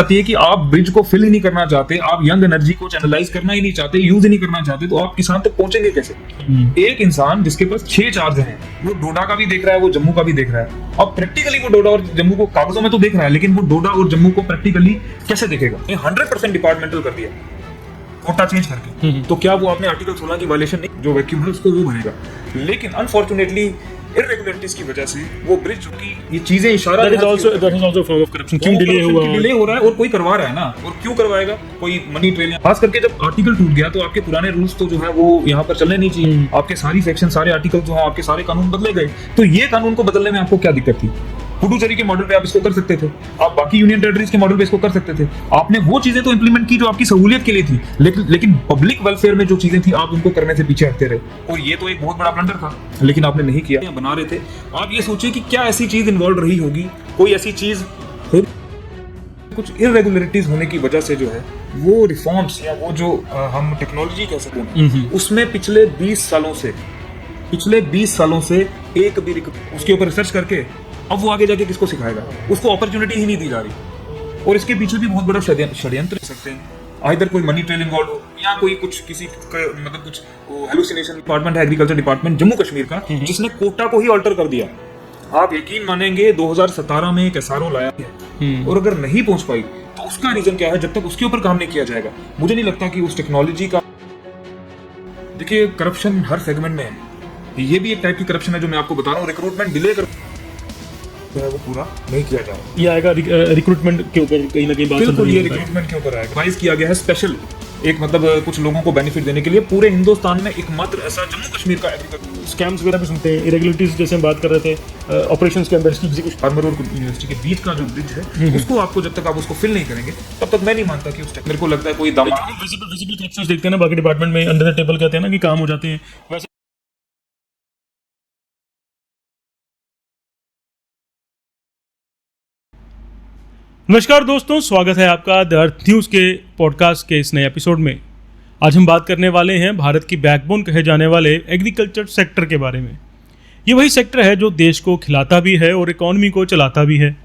आती है कि आप ब्रिज को फिल ही नहीं करना चाहते, आप यंग एनर्जी को चैनलाइज करना ही नहीं चाहते, यूज ही नहीं करना चाहते, तो आप किसान तक पहुंचेंगे कैसे? एक इंसान जिसके पास 6 चार्ज हैं, वो डोडा का भी देख रहा है, वो जम्मू का भी देख रहा है। अब प्रैक्टिकली वो डोडा और जम्मू को कागजों में तो देख रहा है, लेकिन वो डोडा और जम्मू को प्रैक्टिकली कैसे देखेगा? 100% डिपार्टमेंटल कर दिया कोटा चेंज करके। तो क्या वो अपने आर्टिकल 16 की वायलेशन नहीं, जो वैक्यूम है उसको वो भरेगा? लेकिन अनफॉर्चुनेटली इररेगुलरिटीज की वजह से वो ब्रिज, जो कि ये चीजें इशारा that is also form of corruption। क्यों डिले हुआ है? डिले हो रहा है और कोई करवा रहा है ना, और क्यों करवाएगा? कोई मनी ट्रेल। खास करके जब आर्टिकल टूट गया तो आपके पुराने रूल्स तो जो है वो यहाँ पर चलने नहीं चाहिए। आपके सारी सेक्शन, सारे आर्टिकल जो है, आपके सारे कानून बदले गए। तो ये कानून को बदलने में आपको क्या दिक्कत थी? पुडुचेरी के मॉडल पे आप इसको कर सकते थे, आप बाकी यूनियन टेरिटरीज के मॉडल पे इसको कर सकते थे। आपने वो चीजें तो इंप्लीमेंट की जो आपकी सहूलियत के लिए थी, लेकिन पब्लिक वेलफेयर में जो चीजें थी आप उनको करने से पीछे हटते रहे, और ये तो एक बहुत बड़ा ब्लंडर था, लेकिन आपने नहीं किया। बना रहे थे आप, ये सोचिए कि क्या ऐसी चीज इन्वॉल्व रही होगी, कोई ऐसी चीज हो, कुछ इररेगुलरिटीज होने की वजह से जो है वो रिफॉर्म्स या वो जो हम टेक्नोलॉजी कह सकते हैं, उसमें पिछले 20 सालों से एक भी उसके ऊपर रिसर्च करके अब वो आगे जाके किसको सिखाएगा? उसको अपॉर्चुनिटी ही नहीं दी जा रही। और इसके पीछे भी बहुत बड़ा षड्यंत्र कर सकते हैं। इधर कोई मनी ट्रेल इन्वॉल्व हो, या कोई कुछ किसी मतलब कुछ हेलुसिनेशन। डिपार्टमेंट है एग्रीकल्चर डिपार्टमेंट जम्मू कश्मीर का, जिसने कोटा को ही ऑल्टर कर दिया। आप यकीन मानेंगे 2017 में एक एसआरओ लाया है, और अगर नहीं पहुंच पाई तो उसका रीजन क्या है? जब तक उसके ऊपर काम नहीं किया जाएगा, मुझे नहीं लगता कि उस टेक्नोलॉजी का। देखिए, करप्शन हर सेगमेंट में है। ये भी एक टाइप की करप्शन है जो मैं आपको बता रहा हूँ। रिक्रूटमेंट डिले कर जो है वो पूरा नहीं किया जा रहा। ये आएगा रिक्रूटमेंट के ऊपर कहीं ना कहीं बात। बिल्कुल, ये रिक्रूटमेंट के ऊपर आएगा। वाइज किया गया है स्पेशल, एक मतलब कुछ लोगों को बेनिफिट देने के लिए। पूरे हिंदुस्तान में एकमात्र ऐसा जम्मू कश्मीर का एग्रीकल्चर। स्कैम्स वगैरह भी सुनते हैं, इरेगुलरिटीज जैसे हम बात कर रहे थे ऑपरेशंस के अंदर। फार्मर और यूनिवर्सिटी के बीच का जो ब्रिज है, उसको आपको जब तक आप उसको फिल नहीं करेंगे, तब तक मैं नहीं मानता कि उस मेरे को लगता है कोई दम। विजिबल करप्शंस देखते हैं ना बाकी डिपार्टमेंट में, अंडर द टेबल कहते हैं ना कि काम हो जाते हैं, वैसे नमस्कार दोस्तों, स्वागत है आपका द अर्थ न्यूज़ के पॉडकास्ट के इस नए एपिसोड में। आज हम बात करने वाले हैं भारत की बैकबोन कहे जाने वाले एग्रीकल्चर सेक्टर के बारे में। ये वही सेक्टर है जो देश को खिलाता भी है और इकॉनमी को चलाता भी है,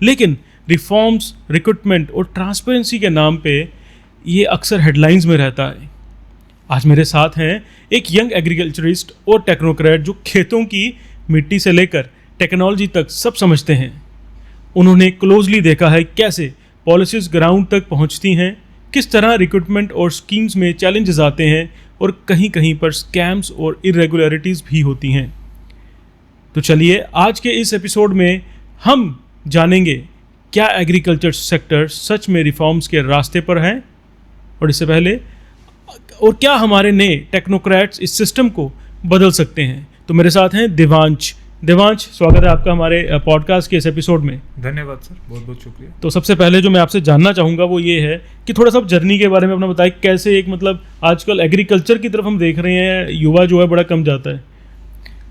लेकिन रिफॉर्म्स, रिक्रूटमेंट और ट्रांसपेरेंसी के नाम पे ये अक्सर हेडलाइंस में रहता है। आज मेरे साथ हैं एक यंग एग्रीकल्चरिस्ट और टेक्नोक्रेट जो खेतों की मिट्टी से लेकर टेक्नोलॉजी तक सब समझते हैं। उन्होंने क्लोजली देखा है कैसे पॉलिसीज ग्राउंड तक पहुंचती हैं, किस तरह रिक्रूटमेंट और स्कीम्स में चैलेंजेस आते हैं और कहीं कहीं पर स्कैम्स और इरेगुलरिटीज़ भी होती हैं। तो चलिए आज के इस एपिसोड में हम जानेंगे क्या एग्रीकल्चर सेक्टर सच में रिफॉर्म्स के रास्ते पर है, और इससे पहले और क्या हमारे नए टेक्नोक्रेट्स इस सिस्टम को बदल सकते हैं। तो मेरे साथ हैं देवांश, स्वागत है आपका हमारे पॉडकास्ट के इस एपिसोड में। धन्यवाद सर, बहुत बहुत शुक्रिया। तो सबसे पहले जो मैं आपसे जानना चाहूँगा वो ये है कि थोड़ा सा जर्नी के बारे में अपना बताएं, कैसे एक मतलब आजकल एग्रीकल्चर की तरफ हम देख रहे हैं युवा जो है बड़ा कम जाता है,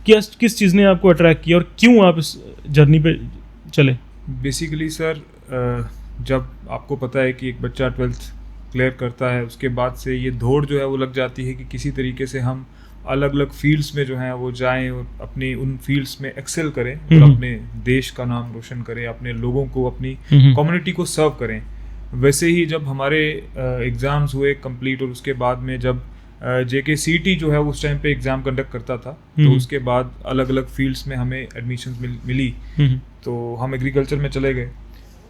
किस चीज़ ने आपको अट्रैक्ट किया और क्यों आप इस जर्नी पे चले? बेसिकली सर, जब आपको पता है कि एक बच्चा 12th क्लियर करता है, उसके बाद से ये दौड़ जो है वो लग जाती है कि किसी तरीके से हम अलग अलग फील्ड्स में जो है वो जाएं और अपनी उन फील्ड्स में एक्सेल करें और अपने देश का नाम रोशन करें, अपने लोगों को, अपनी कम्युनिटी को सर्व करें। वैसे ही जब हमारे एग्ज़ाम्स हुए कंप्लीट, और उसके बाद में जब JKCET जो है उस टाइम पे एग्ज़ाम कंडक्ट करता था, तो उसके बाद अलग अलग फील्ड्स में हमें एडमिशन मिली, तो हम एग्रीकल्चर में चले गए।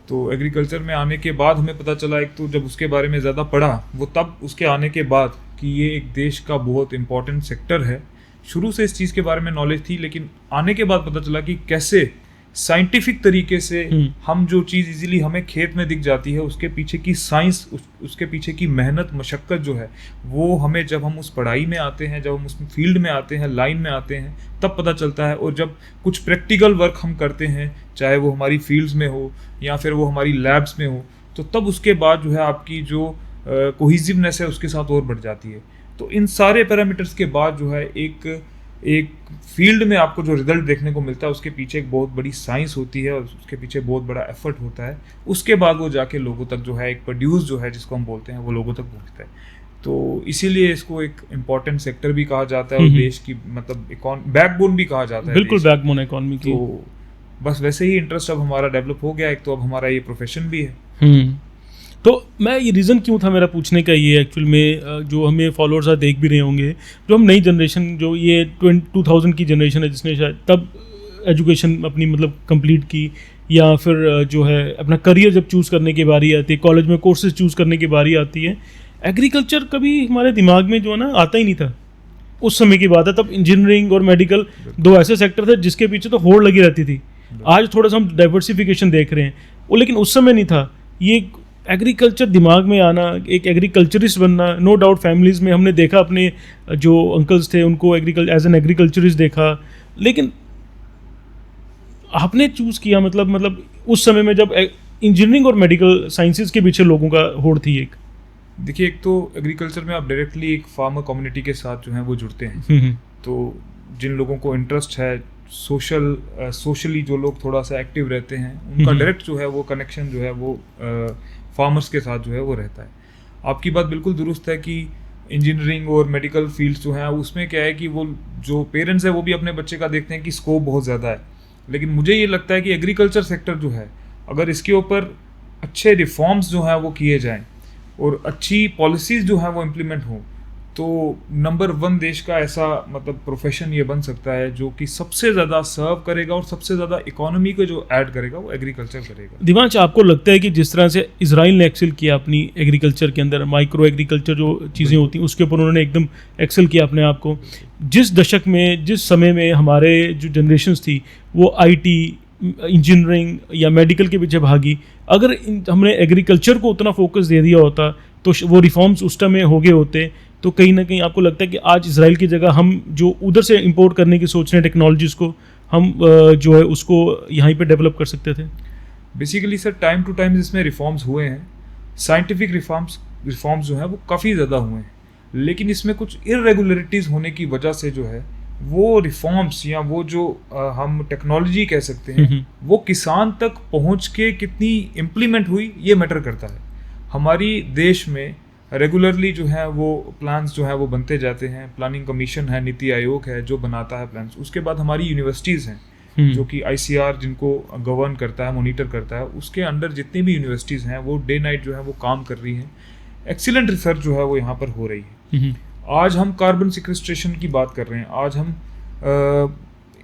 तो एग्रीकल्चर में आने के बाद हमें पता चला, एक तो जब उसके बारे में ज़्यादा पढ़ा, वो तब उसके आने के बाद कि ये एक देश का बहुत इंपॉर्टेंट सेक्टर है। शुरू से इस चीज़ के बारे में नॉलेज थी, लेकिन आने के बाद पता चला कि कैसे साइंटिफिक तरीके से हम जो चीज़ इजीली हमें खेत में दिख जाती है, उसके पीछे की साइंस, उसके पीछे की मेहनत, मशक्क़त जो है वो हमें जब हम उस पढ़ाई में आते हैं, जब हम उस फील्ड में आते हैं, लाइन में आते हैं, तब पता चलता है। और जब कुछ प्रैक्टिकल वर्क हम करते हैं, चाहे वो हमारी फील्ड्स में हो या फिर वो हमारी लैब्स में हो, तो तब उसके बाद जो है आपकी जो कोहिजिवनेस है उसके साथ और बढ़ जाती है। तो इन सारे पैरामीटर्स के बाद जो है एक फील्ड में आपको जो रिजल्ट देखने को मिलता है, उसके पीछे एक बहुत बड़ी साइंस होती है और उसके पीछे बहुत बड़ा एफर्ट होता है। उसके बाद वो जाके लोगों तक जो है एक प्रोड्यूस जो है जिसको हम बोलते हैं, वो लोगों तक पहुंचता है। तो इसीलिए इसको एक इम्पॉर्टेंट सेक्टर भी कहा जाता है और देश की मतलब बैकबोन भी कहा जाता है। बिल्कुल, बैकबोन इकोनॉमी की। तो बस वैसे ही इंटरेस्ट अब हमारा डेवलप हो गया, एक तो अब हमारा ये प्रोफेशन भी है। तो मैं ये रीज़न क्यों था मेरा पूछने का, ये एक्चुअल में जो हमें फॉलोअर्स देख भी रहे होंगे, जो हम नई जनरेशन, जो ये 2000 की जनरेशन है जिसने शायद तब एजुकेशन अपनी मतलब कंप्लीट की, या फिर जो है अपना करियर जब चूज़ करने की बारी आती है, कॉलेज में कोर्सेज चूज़ करने की बारी आती है, एग्रीकल्चर कभी हमारे दिमाग में जो है ना आता ही नहीं था। उस समय की बात है, तब इंजीनियरिंग और मेडिकल दो ऐसे सेक्टर थे जिसके पीछे तो होड़ लगी रहती थी। आज थोड़ा सा हम डाइवर्सिफिकेशन देख रहे हैं वो, लेकिन उस समय नहीं था। ये एग्रीकल्चर दिमाग में आना, एक एग्रीकल्चरिस्ट बनना, नो डाउट फैमिलीज़ में हमने देखा, अपने जो अंकल्स थे उनको एज एन एग्रीकल्चरिस्ट देखा, लेकिन आपने चूज़ किया मतलब उस समय में जब इंजीनियरिंग और मेडिकल साइंसेज के पीछे लोगों का होड़ थी एक। देखिए, एक तो एग्रीकल्चर में आप डायरेक्टली एक फार्मर कम्युनिटी के साथ जो है वो जुड़ते हैं। तो जिन लोगों को इंटरेस्ट है सोशली, जो लोग थोड़ा सा एक्टिव रहते हैं, उनका डायरेक्ट जो है वो कनेक्शन जो है वो फार्मर्स के साथ जो है वो रहता है। आपकी बात बिल्कुल दुरुस्त है कि इंजीनियरिंग और मेडिकल फील्ड्स जो हैं उसमें क्या है कि वो जो पेरेंट्स है वो भी अपने बच्चे का देखते हैं कि स्कोप बहुत ज़्यादा है। लेकिन मुझे ये लगता है कि एग्रीकल्चर सेक्टर जो है, अगर इसके ऊपर अच्छे रिफॉर्म्स जो हैं वो किए जाएं और अच्छी पॉलिसीज़ जो हैं वो इम्प्लीमेंट हों, तो नंबर 1 देश का ऐसा मतलब प्रोफेशन ये बन सकता है जो कि सबसे ज़्यादा सर्व करेगा और सबसे ज़्यादा इकोनॉमी को जो ऐड करेगा वो एग्रीकल्चर करेगा। दिवांश, आपको लगता है कि जिस तरह से इजराइल ने एक्सेल किया अपनी एग्रीकल्चर के अंदर, माइक्रो एग्रीकल्चर जो चीज़ें होती हैं उसके ऊपर उन्होंने एकदम एक्सेल किया अपने आप को, जिस दशक में, जिस समय में हमारे जो जनरेशन्स थी वो IT, इंजीनियरिंग या मेडिकल के पीछे भागी, अगर हमने एग्रीकल्चर को उतना फोकस दे दिया होता तो वो रिफॉर्म्स उस टाइम में हो गए होते, तो कहीं ना कहीं आपको लगता है कि आज इजराइल की जगह हम जो उधर से इंपोर्ट करने की सोच रहे हैं टेक्नोलॉजीज़ को, हम जो है उसको यहीं पे डेवलप कर सकते थे? Basically sir, time to time इसमें रिफॉर्म्स हुए हैं, साइंटिफिक रिफॉर्म्स जो हैं वो काफ़ी ज़्यादा हुए हैं, लेकिन इसमें कुछ इरेगुलरिटीज़ होने की वजह से जो है वो रिफॉर्म्स या वो जो हम टेक्नोलॉजी कह सकते हैं वो किसान तक पहुंच के कितनी इम्प्लीमेंट हुई ये मैटर करता है। हमारी देश में रेगुलरली जो है वो प्लान्स जो है वो बनते जाते हैं, प्लानिंग कमीशन है, नीति आयोग है जो बनाता है प्लान्स। उसके बाद हमारी यूनिवर्सिटीज़ हैं जो कि ICR जिनको गवर्न करता है, मॉनिटर करता है, उसके अंडर जितनी भी यूनिवर्सिटीज़ हैं वो डे नाइट जो है वो काम कर रही हैं। एक्सीलेंट रिसर्च जो है वो यहाँ पर हो रही है। आज हम कार्बन सिक्वेस्ट्रेशन की बात कर रहे हैं, आज हम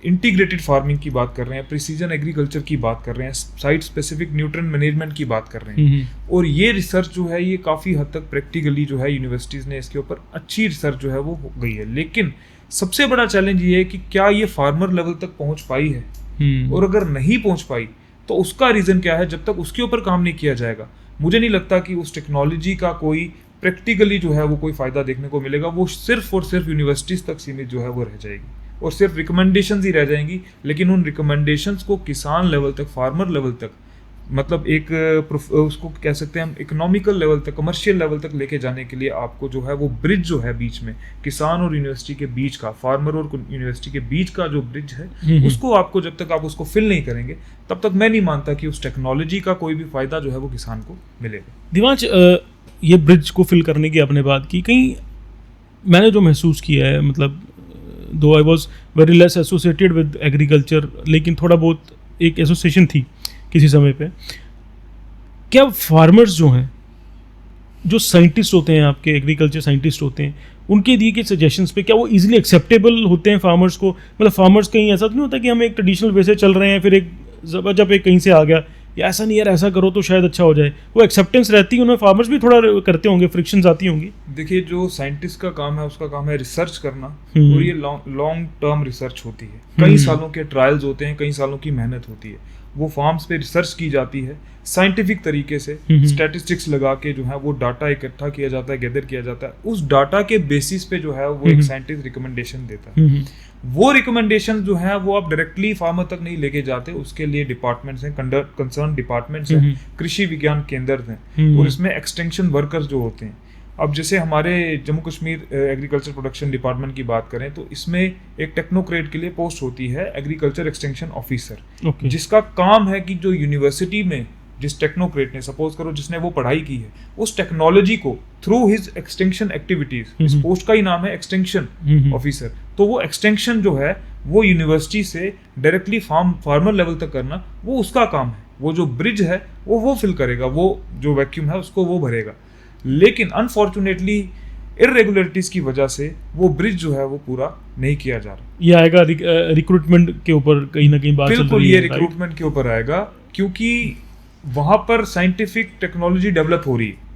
इंटीग्रेटेड फार्मिंग की बात कर रहे हैं, प्रिसीजन एग्रीकल्चर की बात कर रहे हैं, साइट स्पेसिफिक न्यूट्रिएंट मैनेजमेंट की बात कर रहे हैं। और ये रिसर्च जो है ये काफ़ी हद तक प्रैक्टिकली जो है यूनिवर्सिटीज़ ने इसके ऊपर अच्छी रिसर्च जो है वो हो गई है। लेकिन सबसे बड़ा चैलेंज ये है कि क्या ये फार्मर लेवल तक पहुँच पाई है, और अगर नहीं पहुँच पाई तो उसका रीज़न क्या है। जब तक उसके ऊपर काम नहीं किया जाएगा, मुझे नहीं लगता कि उस टेक्नोलॉजी का कोई प्रैक्टिकली जो है वो कोई फ़ायदा देखने को मिलेगा। वो सिर्फ और सिर्फ यूनिवर्सिटीज़ तक सीमित जो है वो रह जाएगी और सिर्फ रिकमेंडेशंस ही रह जाएंगी। लेकिन उन रिकमेंडेशंस को किसान लेवल तक, फार्मर लेवल तक, मतलब एक उसको कह सकते हैं हम इकोनॉमिकल लेवल तक, कमर्शियल लेवल तक लेके जाने के लिए आपको जो है वो ब्रिज जो है बीच में, किसान और यूनिवर्सिटी के बीच का, फार्मर और यूनिवर्सिटी के बीच का जो ब्रिज है, उसको आपको जब तक आप उसको फिल नहीं करेंगे तब तक मैं नहीं मानता कि उस टेक्नोलॉजी का कोई भी फ़ायदा जो है वो किसान को मिलेगा। दिवांश, ये ब्रिज को फिल करने की आपने बात की, कहीं मैंने जो महसूस किया है, मतलब दो I was very less associated with agriculture, लेकिन थोड़ा बहुत एक एसोसिएशन थी किसी समय पे, क्या फार्मर्स जो हैं, जो साइंटिस्ट होते हैं, आपके एग्रीकल्चर साइंटिस्ट होते हैं, उनके दिए गए सजेशंस पे क्या वो इजीली एक्सेप्टेबल होते हैं फार्मर्स को? मतलब फार्मर्स कहीं ऐसा तो नहीं होता कि हम एक ट्रेडिशनल वे से चल रहे हैं, फिर एक जब एक कहीं से आ गया या ऐसा नहीं यार ऐसा करो तो शायद अच्छा हो जाए, वो एक्सेप्टेंस रहती है उन्हें? फार्मर्स भी थोड़ा करते होंगे, फ्रिक्शंस आती होंगी। देखिए, जो साइंटिस्ट का काम है उसका काम है रिसर्च करना, और ये लॉन्ग टर्म रिसर्च होती है, कई सालों के ट्रायल्स होते हैं, कई सालों की मेहनत होती है, वो फार्म्स पे रिसर्च की जाती है साइंटिफिक तरीके से, स्टैटिस्टिक्स लगा के जो है वो डाटा इकट्ठा किया जाता है, गैदर किया जाता है। उस डाटा के बेसिस पे जो है वो एक साइंटिस्ट रिकमेंडेशन देता है। वो रिकमेंडेशन जो है वो आप डायरेक्टली फार्मर तक नहीं लेके जाते, उसके लिए डिपार्टमेंट्स हैं, कंसर्न डिपार्टमेंट्स हैं, कृषि विज्ञान केंद्र हैं, और इसमें एक्सटेंशन वर्कर्स जो होते हैं। अब जैसे हमारे Jammu Kashmir agriculture production department की बात करें तो इसमें एक टेक्नोक्रेट के लिए पोस्ट होती है एग्रीकल्चर एक्सटेंशन ऑफिसर, जिसका काम है कि जो यूनिवर्सिटी में जिस टेक्नोक्रेट ने, सपोज करो जिसने वो पढ़ाई की है, उस टेक्नोलॉजी को थ्रू हिज एक्सटेंशन एक्टिविटीज, इस पोस्ट का ही नाम है एक्सटेंशन ऑफिसर, तो वो एक्सटेंशन जो है वो यूनिवर्सिटी से डायरेक्टली फार्मर लेवल तक करना, वो उसका काम है। वो जो ब्रिज है वो फिल करेगा, वो जो वैक्यूम है उसको वो भरेगा। लेकिन अनफॉर्चुनेटली इरेगुलरिटीज की वजह से वो ब्रिज जो है वो पूरा नहीं किया जा रहा। ये आएगा रिक्रूटमेंट के ऊपर कहीं ना कहीं बात चल बिल्कुल, रही ये है, रिक्रूटमेंट के ऊपर आएगा, क्योंकि वहां पर साइंटिफिक टेक्नोलॉजी डेवलप हो रही है।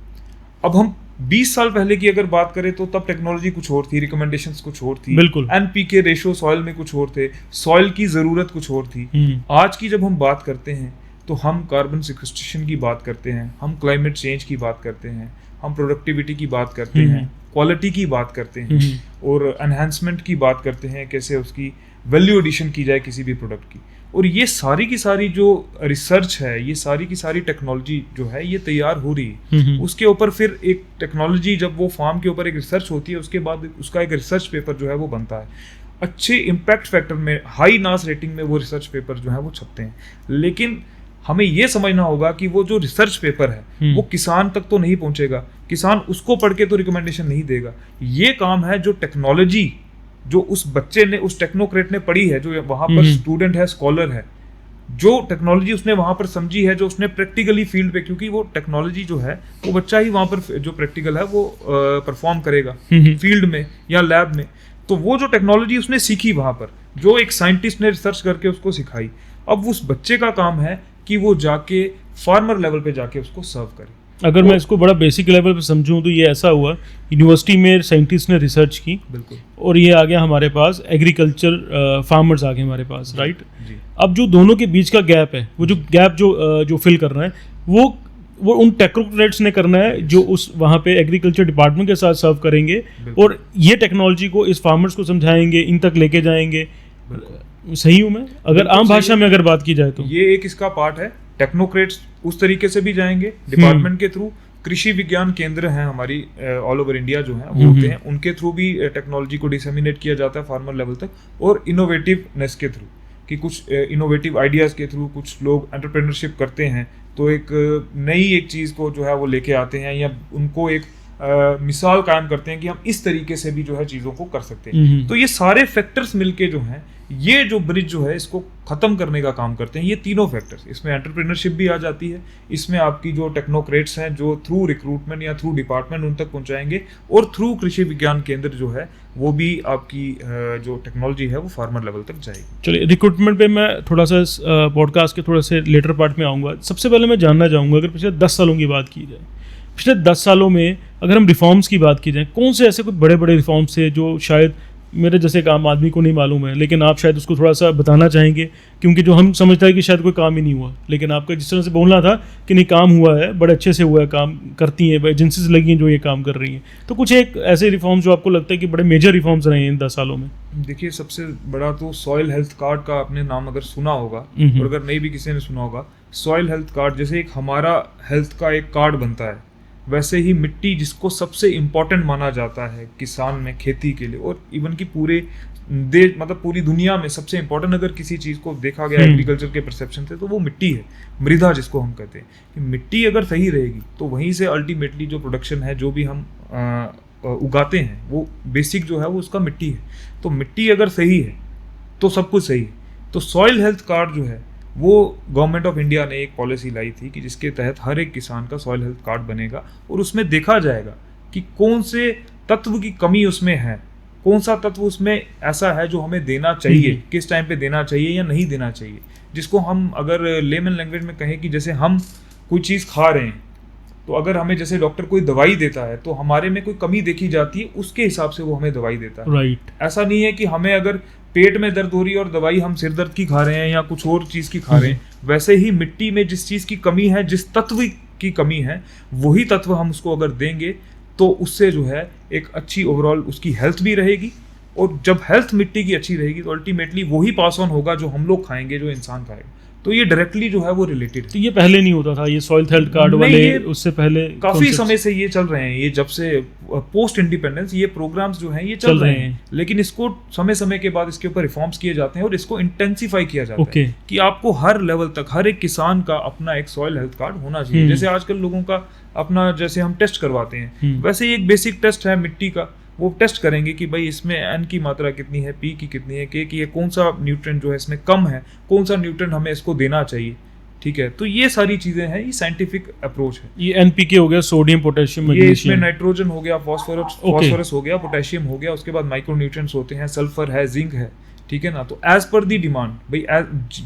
अब हम 20 साल पहले की अगर बात करें तो तब टेक्नोलॉजी कुछ और थी, रिकमेंडेशंस कुछ और थी, बिल्कुल। एनपीके रेशो सॉइल में कुछ और थे, सॉइल की ज़रूरत कुछ और थी। आज की जब हम बात करते हैं तो हम कार्बन सिक्वेस्ट्रेशन की बात करते हैं, हम क्लाइमेट चेंज की बात करते हैं, हम प्रोडक्टिविटी की बात करते हैं, क्वालिटी की बात करते हैं और एनहांसमेंट की बात करते हैं, कैसे उसकी वैल्यू एडिशन की जाए किसी भी प्रोडक्ट की। और ये सारी की सारी जो रिसर्च है, ये सारी की सारी टेक्नोलॉजी जो है ये तैयार हो रही है। उसके ऊपर फिर एक टेक्नोलॉजी, जब वो फार्म के ऊपर एक रिसर्च होती है, उसके बाद उसका एक रिसर्च पेपर जो है वो बनता है। अच्छे इम्पैक्ट फैक्टर में, हाई नास रेटिंग में वो रिसर्च पेपर जो है वो छपते हैं। लेकिन हमें ये समझना होगा कि वो जो रिसर्च पेपर है वो किसान तक तो नहीं पहुंचेगा, किसान उसको पढ़ के तो रिकमेंडेशन नहीं देगा। ये काम है जो टेक्नोलॉजी जो उस बच्चे ने, उस टेक्नोक्रेट ने पढ़ी है, जो वहां पर स्टूडेंट है, स्कॉलर है, जो टेक्नोलॉजी उसने वहां पर समझी है, जो उसने प्रैक्टिकली फील्ड पे, क्योंकि वो टेक्नोलॉजी जो है वो बच्चा ही वहां पर जो प्रैक्टिकल है वो परफॉर्म करेगा फील्ड में या लैब में। तो वो जो टेक्नोलॉजी उसने सीखी वहां पर, जो एक साइंटिस्ट ने रिसर्च करके उसको सिखाई, अब उस बच्चे का काम है कि वो जाके फार्मर लेवल पे जाके उसको सर्व करे। अगर मैं इसको बड़ा बेसिक लेवल पे समझूं तो ये ऐसा हुआ, यूनिवर्सिटी में साइंटिस्ट ने रिसर्च की, बिल्कुल, और ये आ गया हमारे पास एग्रीकल्चर, फार्मर्स आ गए हमारे पास, राइट। अब जो दोनों के बीच का गैप है, वो जो गैप जो फिल करना है, वो उन टेक्नोक्रेट्स ने करना है जो उस वहाँ पे एग्रीकल्चर डिपार्टमेंट के साथ सर्व करेंगे और ये टेक्नोलॉजी को इस फार्मर्स को समझाएंगे, इन तक लेके जाएंगे। सही हूँ मैं? अगर आम भाषा में अगर बात की जाए तो ये एक इसका पार्ट है। टेक्नोक्रेट्स उस तरीके से भी जाएंगे डिपार्टमेंट के थ्रू, कृषि विज्ञान केंद्र हैं हमारी ऑल ओवर इंडिया जो हैं वो होते हैं, उनके थ्रू भी टेक्नोलॉजी को डिसेमिनेट किया जाता है फार्मर लेवल तक, और इनोवेटिवनेस के थ्रू, कि कुछ इनोवेटिव आइडियाज़ के थ्रू कुछ लोग एंटरप्रेन्योरशिप करते हैं, तो एक नई एक चीज़ को जो है वो लेके आते हैं, या उनको एक मिसाल कायम करते हैं कि हम इस तरीके से भी जो है चीज़ों को कर सकते हैं। तो ये सारे फैक्टर्स मिलके जो हैं, ये जो ब्रिज जो है इसको ख़त्म करने का काम करते हैं। ये तीनों फैक्टर्स, इसमें एंटरप्रेन्योरशिप भी आ जाती है, इसमें आपकी जो टेक्नोक्रेट्स हैं जो थ्रू रिक्रूटमेंट या थ्रू डिपार्टमेंट उन तक पहुंचाएंगे, और थ्रू कृषि विज्ञान केंद्र जो है वो भी आपकी जो टेक्नोलॉजी है वो फार्मर लेवल तक जाएगी। चलिए, रिक्रूटमेंट पे मैं थोड़ा सा पॉडकास्ट के थोड़ा से लेटर पार्ट में आऊँगा। सबसे पहले मैं जानना चाहूँगा, अगर पिछले 10 सालों की बात की जाए, पिछले 10 सालों में अगर हम रिफॉर्म्स की बात की जाए, कौन से ऐसे कुछ बड़े बड़े रिफॉर्म्स थे जो शायद मेरे जैसे एक आम आदमी को नहीं मालूम है, लेकिन आप शायद उसको थोड़ा सा बताना चाहेंगे, क्योंकि जो हम समझते हैं कि शायद कोई काम ही नहीं हुआ, लेकिन आपका जिस तरह से बोलना था कि नहीं काम हुआ है, बड़े अच्छे से हुआ है, काम करती हैं, एजेंसीज लगी हैं जो ये काम कर रही हैं, तो कुछ एक ऐसे रिफॉर्म्स जो आपको लगता है कि बड़े मेजर रिफॉर्म्स रहे हैं इन 10 सालों में? देखिए, सबसे बड़ा तो सॉइल हेल्थ कार्ड का आपने नाम अगर सुना होगा, और अगर नहीं भी किसी ने सुना होगा, सॉइल हेल्थ कार्ड जैसे एक हमारा हेल्थ का एक कार्ड बनता है, वैसे ही मिट्टी जिसको सबसे इम्पोर्टेंट माना जाता है किसान में, खेती के लिए, और इवन की पूरे देश, मतलब पूरी दुनिया में सबसे इम्पोर्टेंट अगर किसी चीज़ को देखा गया एग्रीकल्चर के परसेप्शन से, तो वो मिट्टी है, मृदा जिसको हम कहते हैं। कि मिट्टी अगर सही रहेगी तो वहीं से अल्टीमेटली जो प्रोडक्शन है, जो भी हम उगाते हैं, वो बेसिक जो है वो उसका मिट्टी है। तो मिट्टी अगर सही है तो सब कुछ सही है। तो सॉइल हेल्थ कार्ड जो है वो गवर्नमेंट ऑफ इंडिया ने एक पॉलिसी लाई थी कि जिसके तहत हर एक किसान का सॉइल हेल्थ कार्ड बनेगा, और उसमें देखा जाएगा कि कौन से तत्व की कमी उसमें है, कौन सा तत्व उसमें ऐसा है जो हमें देना चाहिए, किस टाइम पे देना चाहिए या नहीं देना चाहिए। जिसको हम अगर लेमन लैंग्वेज में कहें कि जैसे हम कोई चीज़ खा रहे हैं, तो अगर हमें जैसे डॉक्टर कोई दवाई देता है तो हमारे में कोई कमी देखी जाती है, उसके हिसाब से वो हमें दवाई देता है। राइट। ऐसा नहीं है कि हमें अगर पेट में दर्द हो रही है और दवाई हम सिर दर्द की खा रहे हैं या कुछ और चीज़ की खा रहे हैं, वैसे ही मिट्टी में जिस चीज़ की कमी है, जिस तत्व की कमी है, वही तत्व हम उसको अगर देंगे तो उससे जो है एक अच्छी ओवरऑल उसकी हेल्थ भी रहेगी, और जब हेल्थ मिट्टी की अच्छी रहेगी तो अल्टीमेटली वही पास ऑन होगा जो हम लोग खाएंगे, जो इंसान खाएगा। तो ये डायरेक्टली जो है वो रिलेटेड है। तो ये पहले नहीं होता था, ये सॉइल हेल्थ कार्ड वाले उससे पहले काफी समय से ये चल रहे हैं। ये जब से पोस्ट इंडिपेंडेंस ये प्रोग्राम्स जो हैं ये चल रहे हैं, लेकिन इसको समय समय के बाद इसके ऊपर रिफॉर्म्स किए जाते हैं और इसको इंटेंसिफाई किया जाता है कि आपको हर लेवल तक हर एक किसान का अपना एक सॉइल हेल्थ कार्ड होना चाहिए। जैसे आजकल लोगों का अपना जैसे हम टेस्ट करवाते हैं, वैसे ही एक बेसिक टेस्ट है मिट्टी का, वो टेस्ट करेंगे कि भाई इसमें एन की मात्रा कितनी है, पी की कितनी है, के की है, कौन सा न्यूट्रिएंट जो है इसमें कम है, कौन सा न्यूट्रिएंट हमें इसको देना चाहिए। ठीक है, तो ये सारी चीजें हैं, ये साइंटिफिक अप्रोच है। ये एनपीके हो गया, सोडियम पोटेशियम ये इसमें मैग्नीशियम। नाइट्रोजन हो गया, फॉस्फोरस हो गया, पोटेशियम हो गया, उसके बाद माइक्रो न्यूट्रिएंट्स होते हैं, सल्फर है, जिंक है, ठीक है ना। तो एज पर दी डिमांड, भाई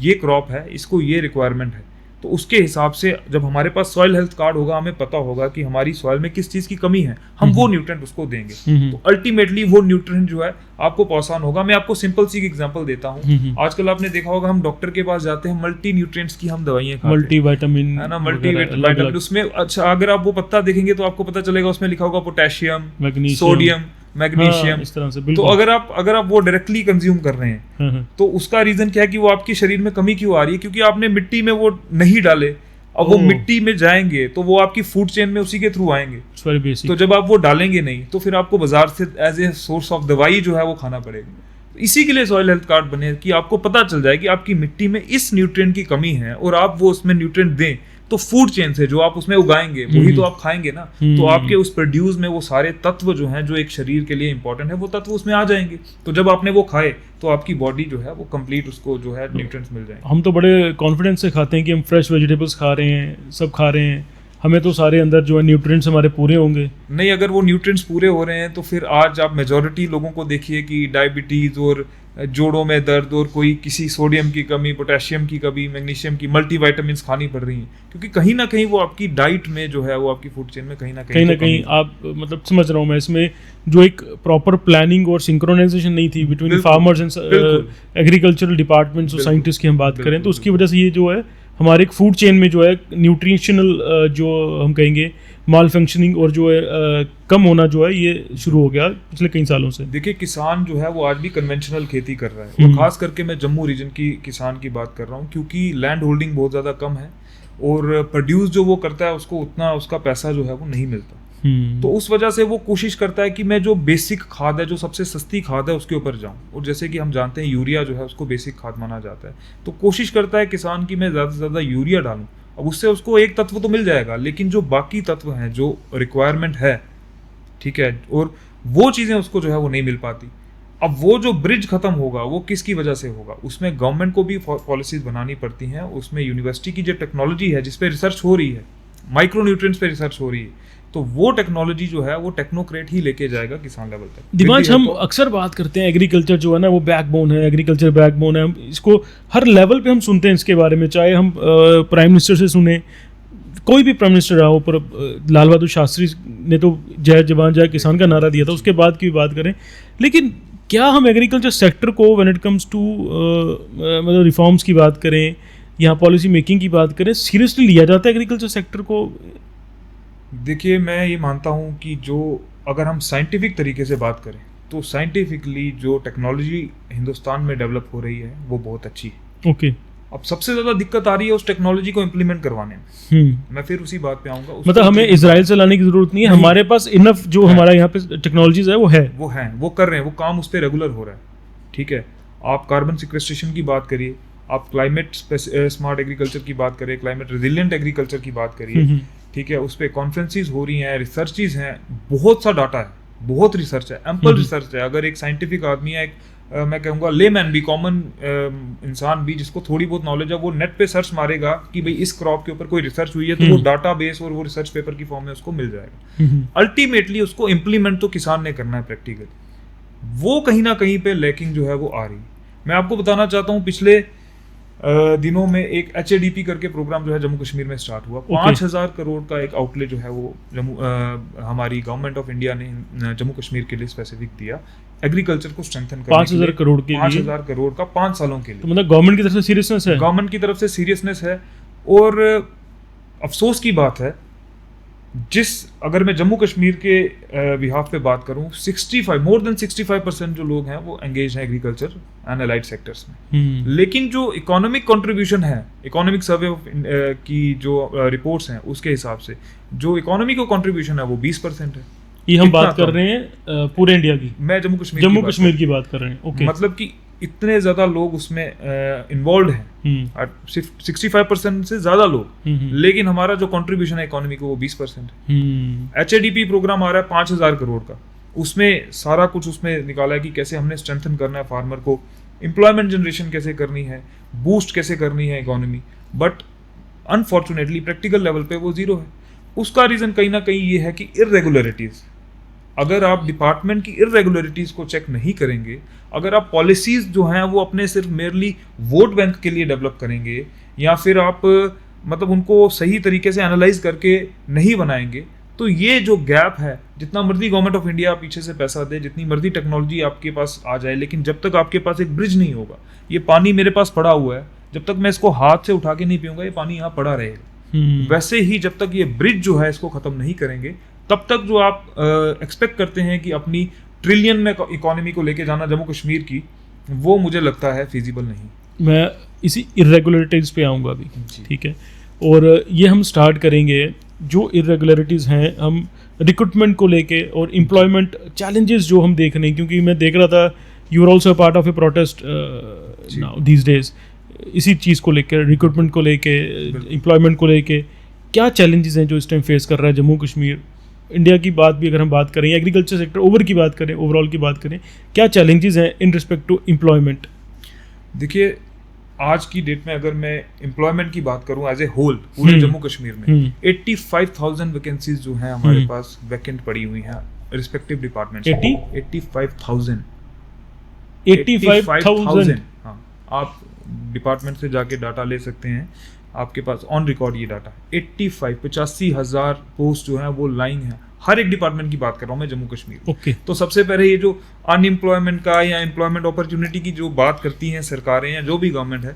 ये क्रॉप है, इसको ये रिक्वायरमेंट है, तो उसके हिसाब से जब हमारे पास सॉइल हेल्थ कार्ड होगा, हमें पता होगा कि हमारी सॉइल में किस चीज की कमी है, हम वो न्यूट्रिएंट उसको देंगे। तो अल्टीमेटली वो न्यूट्रिएंट जो है आपको पहुंचान होगा। मैं आपको सिंपल सी एग्जांपल देता हूँ। आजकल आपने देखा होगा, हम डॉक्टर के पास जाते हैं, मल्टी न्यूट्रिएंट्स की हम दवाइयां खाते हैं, मल्टीविटामिन है ना, मल्टीविटामिन। उसमें अच्छा, अगर आप वो पत्ता देखेंगे तो आपको पता चलेगा उसमें लिखा होगा पोटेशियम, सोडियम, मैग्नीशियम। इस तरह से तो बिल्कुल। अगर आप वो डायरेक्टली कंज्यूम कर रहे हैं, तो उसका रीजन क्या है कि वो आपके शरीर में कमी क्यों आ रही है? क्योंकि आपने मिट्टी में वो नहीं डाले। अब वो मिट्टी में जाएंगे तो वो आपकी फूड चेन में उसी के थ्रू आएंगे। तो जब आप वो डालेंगे नहीं, तो फिर आपको बाजार से एज ए सोर्स ऑफ दवाई जो है वो खाना पड़ेगा। इसी के लिए सॉइल हेल्थ कार्ड बने कि आपको पता चल जाए कि आपकी मिट्टी में इस न्यूट्रिएंट की कमी है, और आप वो उसमें न्यूट्रिएंट दें, तो फूड चेन से जो आप उसमें उगाएंगे वही तो आप खाएंगे ना। तो आपके उस प्रोड्यूस में वो सारे तत्व जो हैं, जो एक शरीर के लिए इंपॉर्टेंट है, वो तत्व उसमें आ जाएंगे। तो जब आपने वो खाए तो आपकी बॉडी जो है वो कंप्लीट, उसको जो है न्यूट्रिएंट्स मिल जाएंगे। हम तो बड़े कॉन्फिडेंस से खाते हैं कि हम फ्रेश वेजिटेबल्स खा रहे हैं, सब खा रहे हैं, हमें तो सारे अंदर जो है न्यूट्रिएंट्स हमारे पूरे होंगे। नहीं, अगर वो न्यूट्रिएंट्स पूरे हो रहे हैं तो फिर आज आप मेजॉरिटी लोगों को देखिए कि डायबिटीज और जोड़ों में दर्द और कोई किसी सोडियम की कमी, पोटेशियम की कमी, मैग्नीशियम की, मल्टीविटामिन्स खानी पड़ रही हैं, क्योंकि कहीं ना कहीं वो आपकी डाइट में जो है वो आपकी फूड चेन में कहीं ना कहीं आप मतलब समझ रहा हूँ मैं, इसमें जो एक प्रॉपर प्लानिंग और सिंक्रोनाइजेशन नहीं थी between farmers and agricultural departments और साइंटिस्ट की हम बात करें, तो उसकी वजह से ये जो है हमारे एक फूड चेन में जो है न्यूट्रिशनल जो हम कहेंगे माल फंक्शनिंग और जो है कम होना जो है ये शुरू हो गया पिछले कई सालों से। देखिए, किसान जो है वो आज भी कन्वेंशनल खेती कर रहा है, और खास करके मैं जम्मू रीजन की किसान की बात कर रहा हूँ, क्योंकि लैंड होल्डिंग बहुत ज़्यादा कम है और प्रोड्यूस जो वो करता है उसको उतना उसका पैसा जो है वो नहीं मिलता। तो उस वजह से वो कोशिश करता है कि मैं जो बेसिक खाद है, जो सबसे सस्ती खाद है, उसके ऊपर जाऊं। और जैसे कि हम जानते हैं यूरिया जो है उसको बेसिक खाद माना जाता है, तो कोशिश करता है किसान की मैं ज़्यादा से ज़्यादा यूरिया डालूं। अब उससे उसको एक तत्व तो मिल जाएगा, लेकिन जो बाकी तत्व हैं, जो रिक्वायरमेंट है, ठीक है, और वो चीज़ें उसको जो है वो नहीं मिल पाती। अब वो जो ब्रिज खत्म होगा वो किसकी वजह से होगा? उसमें गवर्नमेंट को भी पॉलिसीज बनानी पड़ती हैं, उसमें यूनिवर्सिटी की जो टेक्नोलॉजी है, जिस पे रिसर्च हो रही है, माइक्रो न्यूट्रिएंट्स पे रिसर्च हो रही है, तो वो टेक्नोलॉजी जो है वो टेक्नोक्रेट ही लेके जाएगा किसान लेवल तक। दिमाग हम अक्सर बात करते हैं एग्रीकल्चर जो है ना वो बैकबोन है, एग्रीकल्चर बैकबोन है, हम इसको हर लेवल पे हम सुनते हैं इसके बारे में, चाहे हम प्राइम मिनिस्टर से सुने, कोई भी प्राइम मिनिस्टर रहा हो, पर लाल बहादुर शास्त्री ने तो जय जवान जय किसान का नारा दिया था, उसके बाद की भी बात करें। लेकिन क्या हम एग्रीकल्चर सेक्टर को व्हेन इट कम्स टू मतलब रिफॉर्म्स की बात करें या पॉलिसी मेकिंग की बात करें, सीरियसली लिया जाता है एग्रीकल्चर सेक्टर को? देखिए, मैं ये मानता हूँ कि जो अगर हम साइंटिफिक तरीके से बात करें तो साइंटिफिकली जो टेक्नोलॉजी हिंदुस्तान में डेवलप हो रही है वो बहुत अच्छी है। ओके। अब सबसे ज़्यादा दिक्कत आ रही है उस टेक्नोलॉजी को इम्प्लीमेंट करवाने में। मैं फिर उसी बात पे आऊँगा। मतलब हमें इजराइल से लाने की जरूरत नहीं है, हमारे पास इनफ जो हमारा यहाँ पे टेक्नोलॉजीज है वो है, वो कर रहे हैं, वो काम उस पर रेगुलर हो रहा है, ठीक है। आप कार्बन सिक्वेस्ट्रेशन की बात करिए, आप क्लाइमेट स्मार्ट एग्रीकल्चर की बात करिए, क्लाइमेट रेजिलिएंट एग्रीकल्चर की बात करिए, ठीक है। उस पर कॉन्फ्रेंसेज हो रही हैं, रिसर्चेज हैं, बहुत सा डाटा है, बहुत रिसर्च है, एम्पल रिसर्च है। अगर एक साइंटिफिक आदमी है, मैं कहूँगा लेमैन भी, कॉमन इंसान भी, जिसको थोड़ी बहुत नॉलेज है, वो नेट पे सर्च मारेगा कि भाई इस क्रॉप के ऊपर कोई रिसर्च हुई है, तो वो डाटा बेस और वो रिसर्च पेपर की फॉर्म में उसको मिल जाएगा। अल्टीमेटली उसको इम्प्लीमेंट तो किसान ने करना है प्रैक्टिकली, वो कहीं ना कहीं पे लैकिंग जो है वो आ रही है। मैं आपको बताना चाहता हूँ, पिछले दिनों में एक HADP करके प्रोग्राम जो है जम्मू कश्मीर में स्टार्ट हुआ। 5,000 करोड़ का एक आउटले जो है वो हमारी गवर्नमेंट ऑफ इंडिया ने जम्मू कश्मीर के लिए स्पेसिफिक दिया, एग्रीकल्चर को स्ट्रेंथन करने 5,000 करोड़ के लिए, 5,000 करोड़ का 5 सालों के लिए। तो मतलब गवर्नमेंट की तरफ से सीरियसनेस है, गवर्नमेंट की तरफ से सीरियसनेस है। और अफसोस की बात है, अगर मैं जम्मू कश्मीर के बिहाफ पे बात करूं, मोर देन 65% जो लोग हैं वो एंगेज हैं एग्रीकल्चर एंड अलाइड सेक्टर्स में। लेकिन जो इकोनॉमिक कंट्रीब्यूशन है, इकोनॉमिक सर्वे की जो रिपोर्ट्स हैं उसके हिसाब से जो इकोनॉमी को कंट्रीब्यूशन है वो 20% है। ये हम बात कर रहे हैं पूरे इंडिया की, मैं जम्मू कश्मीर की बात कर रहे हैं। ओके। मतलब कि इतने ज्यादा लोग उसमें इन्वॉल्व हैं, सिर्फ 65% से ज्यादा लोग, लेकिन हमारा जो कंट्रीब्यूशन है इकोनॉमी को वो 20% है। HADP प्रोग्राम आ रहा है 5,000 करोड़ का, उसमें सारा कुछ उसमें निकाला है कि कैसे हमने स्ट्रेंथन करना है फार्मर को, एम्प्लॉयमेंट जनरेशन कैसे करनी है, बूस्ट कैसे करनी है economy. But unfortunately practical level पे वो जीरो है। उसका रीज़न कहीं ना कहीं ये है कि इरेगुलरिटीज़, अगर आप डिपार्टमेंट की इरेगुलरिटीज़ को चेक नहीं करेंगे, अगर आप पॉलिसीज़ जो हैं वो अपने सिर्फ मेरली वोट बैंक के लिए डेवलप करेंगे, या फिर आप मतलब उनको सही तरीके से एनालाइज करके नहीं बनाएंगे, तो ये जो गैप है, जितना मर्जी गवर्नमेंट ऑफ इंडिया पीछे से पैसा दे, जितनी मर्जी टेक्नोलॉजी आपके पास आ जाए, लेकिन जब तक आपके पास एक ब्रिज नहीं होगा, ये पानी मेरे पास पड़ा हुआ है, जब तक मैं इसको हाथ से उठा के नहीं पीऊंगा, ये पानी यहाँ पड़ा रहेगा। वैसे ही जब तक ये ब्रिज जो है इसको खत्म नहीं करेंगे, तब तक जो आप एक्सपेक्ट करते हैं कि अपनी ट्रिलियन में इकोनॉमी को लेके जाना जम्मू कश्मीर की, वो मुझे लगता है फिजिबल नहीं। मैं इसी इरेगुलरिटीज़ पे आऊँगा अभी, ठीक है। और ये हम स्टार्ट करेंगे, जो इरेगुलरिटीज़ हैं हम रिक्रूटमेंट को लेके और एम्प्लॉयमेंट चैलेंजेस जो हम देख रहे हैं, क्योंकि मैं देख रहा था you are also part of a protest now these days, इसी चीज़ को लेकर, रिक्रूटमेंट को लेके, एम्प्लॉयमेंट को लेके क्या चैलेंजेस हैं जो इस टाइम फेस कर रहा है जम्मू कश्मीर। इंडिया की बात भी अगर हम बात करें, एग्रीकल्चर सेक्टर ओवर की बात करें, ओवरऑल की बात करें, क्या चैलेंजेस हैं इन रिस्पेक्ट टू एम्प्लॉयमेंट? देखिए, आज की डेट में अगर मैं एम्प्लॉयमेंट की बात करूं एज ए होल पूरे जम्मू कश्मीर में 85,000 वैकेंसीज जो हैं हमारे पास वैकेंट पड़ी हुई हैं रिस्पेक्टिव डिपार्टमेंट। 85,000। हाँ, आप डिपार्टमेंट से जाके डाटा ले सकते हैं, आपके पास ऑन रिकॉर्ड ये डाटा 85,000 पोस्ट जो हैं वो लाइंग हैं। हर एक डिपार्टमेंट की बात कर रहा हूँ मैं जम्मू कश्मीर। तो सबसे पहले ये जो अनएम्प्लॉयमेंट का या एम्प्लॉयमेंट अपॉर्चुनिटी की जो बात करती हैं सरकारें या जो भी गवर्नमेंट है,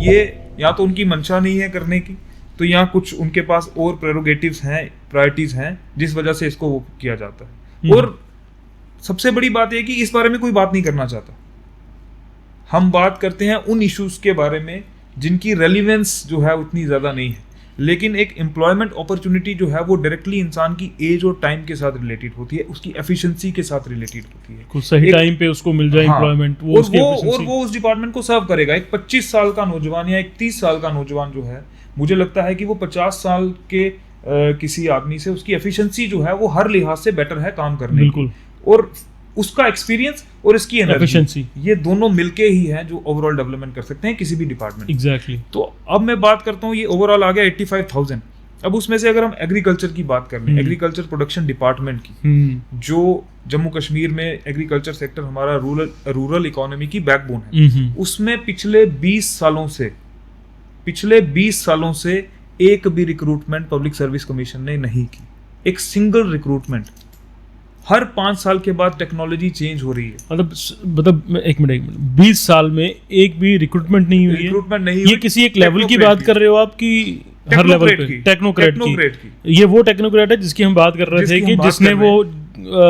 ये या तो उनकी मंशा नहीं है करने की, तो यहाँ कुछ उनके पास और प्रेरोगेटिव्स हैं, प्रायोरिटीज़ हैं, जिस वजह से इसको वो किया जाता है। और सबसे बड़ी बात यह कि इस बारे में कोई बात नहीं करना चाहता। हम बात करते हैं उन इश्यूज़ के बारे में जिनकी रेलिवेंस जो है उतनी ज़्यादा नहीं है, लेकिन एक एम्प्लॉयमेंट अपॉर्चुनिटी जो है वो डायरेक्टली इंसान की एज और टाइम के साथ रिलेटेड होती है, उसकी एफिशिएंसी के साथ रिलेटेड होती है। कुछ सही टाइम पे उसको मिल जाए एम्प्लॉयमेंट, वो उस डिपार्टमेंट को सर्व करेगा। एक 25 साल का नौजवान या एक 30 साल का नौजवान जो है, मुझे लगता है कि वो 50 साल के किसी आदमी से उसकी एफिशिएंसी जो है वो हर लिहाज से बेटर है काम करने की, और उसका एक्सपीरियंस और इसकी एफिशिएंसी, ये दोनों मिलके ही हैं जो ओवरऑल डेवलपमेंट कर सकते हैं किसी भी डिपार्टमेंट। एग्जैक्टली। तो अब मैं बात करता हूँ, ये ओवरऑल आ गया 85,000। अब उसमें से अगर हम एग्रीकल्चर की बात कर लें, एग्रीकल्चर प्रोडक्शन डिपार्टमेंट की, जो जम्मू कश्मीर में एग्रीकल्चर सेक्टर हमारा रूरल इकोनॉमी की बैकबोन है, उसमें पिछले 20 सालों से एक भी रिक्रूटमेंट पब्लिक सर्विस कमीशन ने नहीं की। एक सिंगल रिक्रूटमेंट। हर 5 साल के बाद टेक्नोलॉजी चेंज हो रही है। मतलब एक मिनट 20 साल में एक भी रिक्रूटमेंट नहीं हुई है। ये किसी एक लेवल की बात कर रहे हो आप कि हर लेवल पे? टेक्नोक्रेट की। ये वो टेक्नोक्रेट है जिसकी हम बात कर रहे थे कि जिसने वो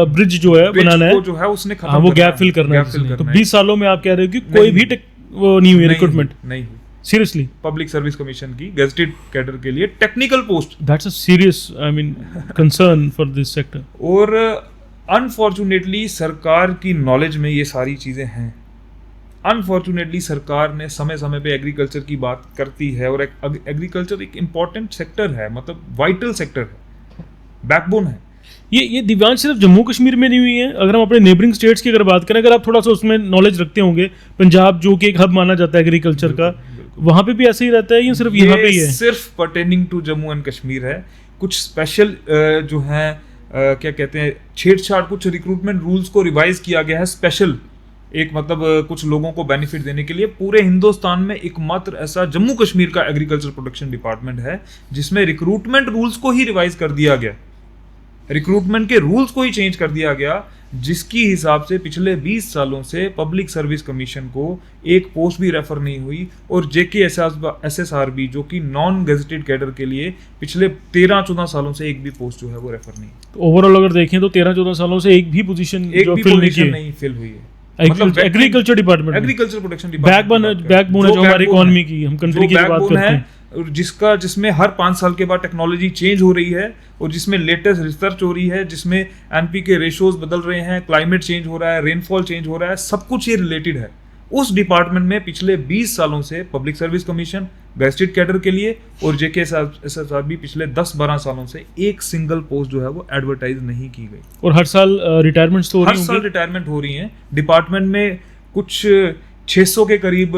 ब्रिज जो है बनाना है, जो है उसने खत्म, वो गैप फिल करना है। तो 20 सालों में आप कह रहे हो कि कोई भी वो नहीं हुई रिक्रूटमेंट? नहीं हुई। सीरियसली? पब्लिक सर्विस कमीशन की गेजेटेड कैडर के लिए technical post, that's a serious concern for this sector. और अनफॉर्चुनेटली सरकार की नॉलेज में ये सारी चीज़ें हैं। अनफॉर्चुनेटली सरकार ने समय समय पे एग्रीकल्चर की बात करती है, और एग्रीकल्चर एक इम्पॉर्टेंट सेक्टर है, मतलब वाइटल सेक्टर है, बैकबोन है। ये दिव्यांश सिर्फ जम्मू कश्मीर में नहीं हुई है। अगर हम अपने नेबरिंग स्टेट्स की अगर बात करें, अगर आप थोड़ा सा उसमें नॉलेज रखते होंगे, पंजाब जो कि एक हब माना जाता है एग्रीकल्चर का, वहाँ पे भी ऐसे ही रहता है या सिर्फ यहाँ पे ही है? सिर्फ pertaining to Jammu and Kashmir है। कुछ स्पेशल जो है क्या कहते हैं, छेड़छाड़, कुछ रिक्रूटमेंट रूल्स को रिवाइज किया गया है स्पेशल, एक मतलब कुछ लोगों को बेनिफिट देने के लिए। पूरे हिंदुस्तान में एकमात्र ऐसा जम्मू कश्मीर का एग्रीकल्चर प्रोडक्शन डिपार्टमेंट है जिसमें रिक्रूटमेंट रूल्स को ही रिवाइज कर दिया गया, रिक्रूटमेंट के रूल्स को ही चेंज कर दिया गया, जिसकी हिसाब से पिछले 20 सालों से पब्लिक सर्विस कमीशन को एक पोस्ट भी रेफर नहीं हुई, और JKSSRB जो कि नॉन गेजेटेड कैडर के लिए पिछले 13-14 सालों से एक भी पोस्ट जो है वो रेफर नहीं। तो ओवरऑल अगर देखें तो 13-14 सालों से एक भी पोजीशन नहीं फिल हुई है। मतलब agriculture department, agriculture production department backbone है जो हमारी इकोनॉमी की, हम कंट्री की बात करते हैं, जिसमें हर 5 साल के बाद टेक्नोलॉजी चेंज हो रही है, और जिसमें लेटेस्ट रिसर्च हो रही है, जिसमें एनपी के रेशोज बदल रहे हैं, क्लाइमेट चेंज हो रहा है, रेनफॉल चेंज हो रहा है, सब कुछ ये रिलेटेड है। उस डिपार्टमेंट में पिछले 20 सालों से public service commission gazetted cadre के लिए और JKSSRB पिछले 10-12 सालों से एक सिंगल पोस्ट जो है वो एडवर्टाइज नहीं की गई। और हर साल रिटायरमेंट्स तो हर साल रिटायरमेंट हो रही हैं। डिपार्टमेंट में कुछ 600 के करीब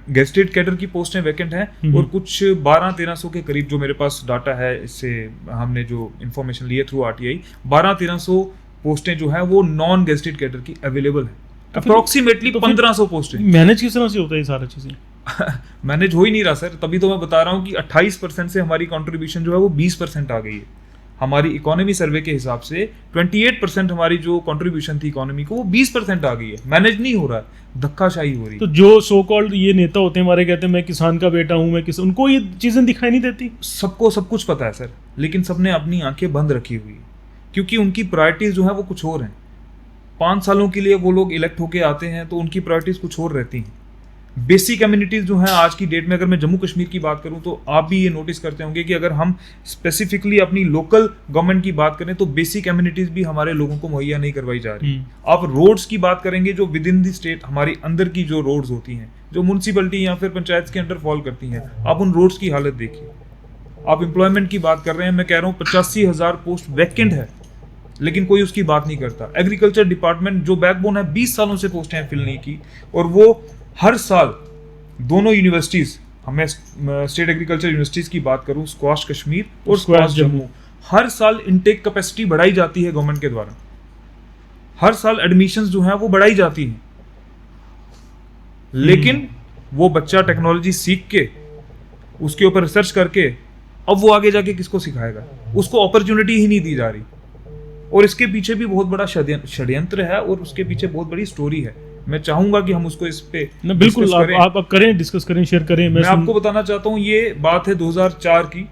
गेस्टेड कैडर की पोस्टें वैकेंट हैं और कुछ 1200-1300 के करीब, जो मेरे पास डाटा है, इससे हमने जो इन्फॉर्मेशन ली है थ्रू आरटीआई, 1200-1300 पोस्टें जो है वो नॉन गेस्टेड कैडर की अवेलेबल है। अप्रोक्सीमेटली 1500 पोस्टें। मैनेज किस तरह से होता है ये सारा चीजें? मैनेज हो ही नहीं रहा सर, तभी तो मैं बता रहा हूँ कि 28% से हमारी कंट्रीब्यूशन जो है वो 20% आ गई है। हमारी इकोनॉमी सर्वे के हिसाब से 28% हमारी जो कंट्रीब्यूशन थी इकोनॉमी को, वो 20% आ गई है। मैनेज नहीं हो रहा है, धक्काशाही हो रही है। तो जो सो कॉल्ड ये नेता होते हैं हमारे, कहते हैं मैं किसान का बेटा हूँ, मैं किसान, उनको ये चीजें दिखाई नहीं देती? सबको सब कुछ पता है सर, लेकिन सबने अपनी आंखें बंद रखी हुई है, क्योंकि उनकी प्रायोरिटीज जो है वो कुछ और हैं। 5 सालों के लिए वो लोग इलेक्ट होके आते हैं तो उनकी प्रायोरिटीज कुछ और रहती हैं। बेसिक कम्युनिटीज जो हैं आज की डेट में, अगर मैं जम्मू कश्मीर की बात करूं तो आप भी ये नोटिस करते होंगे कि अगर हम स्पेसिफिकली अपनी लोकल गवर्नमेंट की बात करें तो बेसिक कम्युनिटीज भी हमारे लोगों को मुहैया नहीं करवाई जा रही। आप रोड्स की बात करेंगे, जो विद इन द स्टेट हमारी अंदर की जो रोड्स होती हैं, जो म्यूनसिपलिटी या फिर पंचायत के अंडर फॉल करती हैं, आप उन रोड्स की हालत देखिए। आप एम्प्लॉयमेंट की बात कर रहे हैं, मैं कह रहा हूँ 85,000 पोस्ट वैकेंट है, लेकिन कोई उसकी बात नहीं करता। एग्रीकल्चर डिपार्टमेंट जो बैकबोन है, 20 सालों से पोस्टें फिल नहीं की, और वो हर साल दोनों यूनिवर्सिटीज, हमें स्टेट एग्रीकल्चर यूनिवर्सिटीज की बात करूं, स्क्वाश कश्मीर और स्क्वाश जम्मू, हर साल इनटेक कैपेसिटी बढ़ाई जाती है गवर्नमेंट के द्वारा। हर साल एडमिशंस जो हैं वो बढ़ाई जाती हैं, लेकिन वो बच्चा टेक्नोलॉजी सीख के, उसके ऊपर रिसर्च करके, अब वो आगे जाके किसको सिखाएगा? उसको अपॉर्चुनिटी ही नहीं दी जा रही। और इसके पीछे भी बहुत बड़ा षड्यंत्र है, और उसके पीछे बहुत बड़ी स्टोरी है। मैं चाहूंगा कि हम उसको इस पे बिल्कुल आप करें, डिस्कस करें, शेयर करें। मैं आपको बताना चाहता हूँ, ये बात है 2004 की,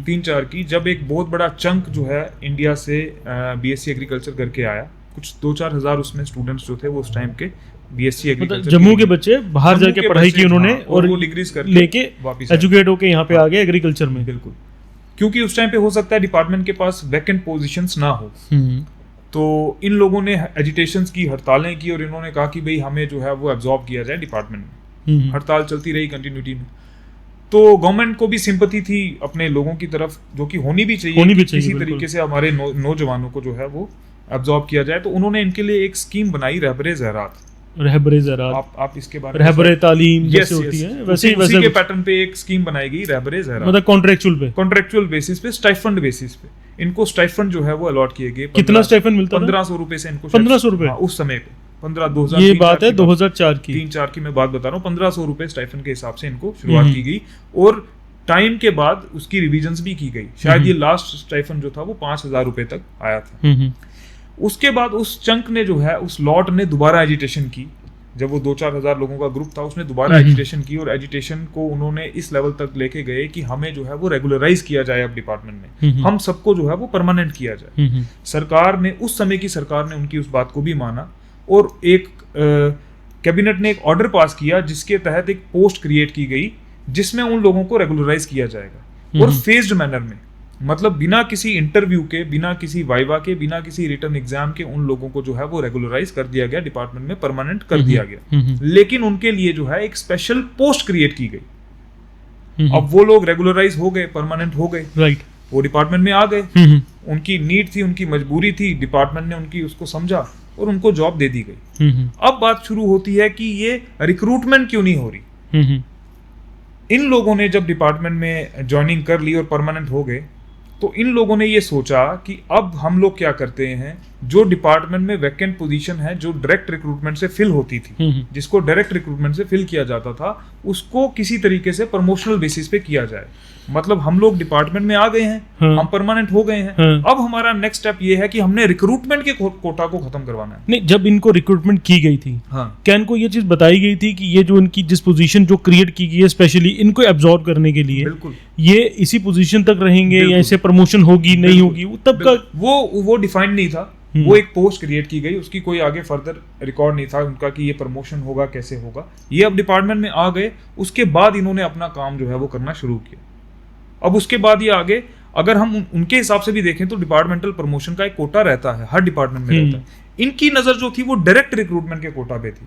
3-4 की, जब एक बहुत बड़ा चंक जो है इंडिया से बीएससी एग्रीकल्चर करके आया। कुछ 2-4 हजार उसमें स्टूडेंट्स जो थे वो उस टाइम के बीएससी एग्रीकल्चर, जम्मू के बच्चे बाहर जाके पढ़ाई की उन्होंने, और वो डिग्रीज करके लेके वापस एजुकेट होके यहाँ पे आ गए एग्रीकल्चर में। बिल्कुल, क्योंकि उस टाइम पे हो सकता है डिपार्टमेंट के पास वैकेंट पोजीशंस ना हो, तो इन लोगों ने एजिटेशंस की, हड़तालें की, और इन्होंने कहा कि भाई हमें जो है वो एब्जॉर्ब किया जाए डिपार्टमेंट में। हड़ताल चलती रही कंटिन्यूटी में। तो गवर्नमेंट को भी सिंपैथी थी अपने लोगों की तरफ, जो कि होनी भी चाहिए, किसी तरीके से हमारे नौजवानों को जो है वो एब्जॉर्ब किया जाए। तो उन्होंने इनके लिए एक स्कीम बनाई, रहबरे ज़राअत। आप इसके बारे में, रहबरे तालीम जैसे होती है, वैसे के पैटर्न पे एक स्कीम बनाई गई, रहबरे ज़राअत, मतलब कॉन्ट्रेक्चुअल बेसिस पे, स्टाइफंड बेसिस पे। इनको स्टाइफंड जो है वो अलॉट किए गए। कितना स्टाइफंड मिलता था? 1500 रुपए से इनको। 1500 रुपए उस समय पे 2000, ये बात है 2004 की, 3-4 की मैं बात बता रहा हूँ। 1500 रुपए स्टाइफंड के हिसाब से इनको शुरुआत की गई, और टाइम के बाद उसकी रिविजन्स भी की गई। शायद ये लास्ट स्टाइफंड जो था वो 5000 रुपए तक आया था। उसके बाद उस चंक ने जो है, उस लॉट ने दोबारा एजिटेशन की। जब वो 2-4 हजार लोगों का ग्रुप था, उसने दोबारा एजिटेशन की, और एजिटेशन को उन्होंने इस लेवल तक लेके गए कि हमें जो है वो रेगुलराइज किया जाए अब डिपार्टमेंट में, हम सबको जो है वो परमानेंट किया जाए। सरकार ने, उस समय की सरकार ने उनकी उस बात को भी माना, और एक कैबिनेट ने एक ऑर्डर पास किया जिसके तहत एक पोस्ट क्रिएट की गई, जिसमें उन लोगों को रेगुलराइज किया जाएगा, और फेज्ड मैनर में, मतलब बिना किसी इंटरव्यू के, बिना किसी वाइवा के, बिना किसी रिटर्न एग्जाम के उन लोगों को जो है वो रेगुलराइज कर दिया गया, डिपार्टमेंट में परमानेंट कर दिया गया। लेकिन उनके लिए जो है एक स्पेशल पोस्ट क्रिएट की गई। अब वो लोग रेगुलराइज हो गए, परमानेंट हो गए, राइट, वो डिपार्टमेंट में आ गए। उनकी नीड थी, उनकी मजबूरी थी, डिपार्टमेंट ने उनकी उसको समझा और उनको जॉब दे दी गई। अब बात शुरू होती है कि ये रिक्रूटमेंट क्यों नहीं हो रही। इन लोगों ने जब डिपार्टमेंट में ज्वाइनिंग कर ली और परमानेंट हो गए, तो इन लोगों ने ये सोचा कि अब हम लोग क्या करते हैं, जो डिपार्टमेंट में वैकेंट पोजीशन है, जो डायरेक्ट रिक्रूटमेंट से फिल होती थी, जिसको डायरेक्ट रिक्रूटमेंट से फिल किया जाता था, उसको किसी तरीके से प्रमोशनल बेसिस पे किया जाए। मतलब हम लोग डिपार्टमेंट में आ गए हैं, हम परमानेंट हो गए हैं, अब हमारा नेक्स्ट स्टेप ये है कि हमने रिक्रूटमेंट के कोटा को खत्म करवाना है। नहीं, जब इनको रिक्रूटमेंट की गई थी, क्या इनको ये चीज बताई गई थी कि ये जो इनकी जिस पोजीशन जो क्रिएट की गई है स्पेशली इनको एब्जॉर्ब करने के लिए, बिल्कुल ये इसी पोजीशन तक रहेंगे या इससे प्रमोशन होगी नहीं होगी, तब का वो डिफाइंड नहीं था। वो एक पोस्ट क्रिएट की गई, उसकी कोई आगे फर्दर रिकॉर्ड नहीं था उनका कि ये प्रमोशन होगा, कैसे होगा। ये अब डिपार्टमेंट में आ गए, उसके बाद इन्होंने अपना काम जो है वो करना शुरू किया। अब उसके बाद ये आगे, अगर हम उनके हिसाब से भी देखें तो डिपार्टमेंटल प्रमोशन का एक कोटा रहता है, हर डिपार्टमेंट में रहता है। इनकी नजर जो थी वो डायरेक्ट रिक्रूटमेंट के कोटा पे थी,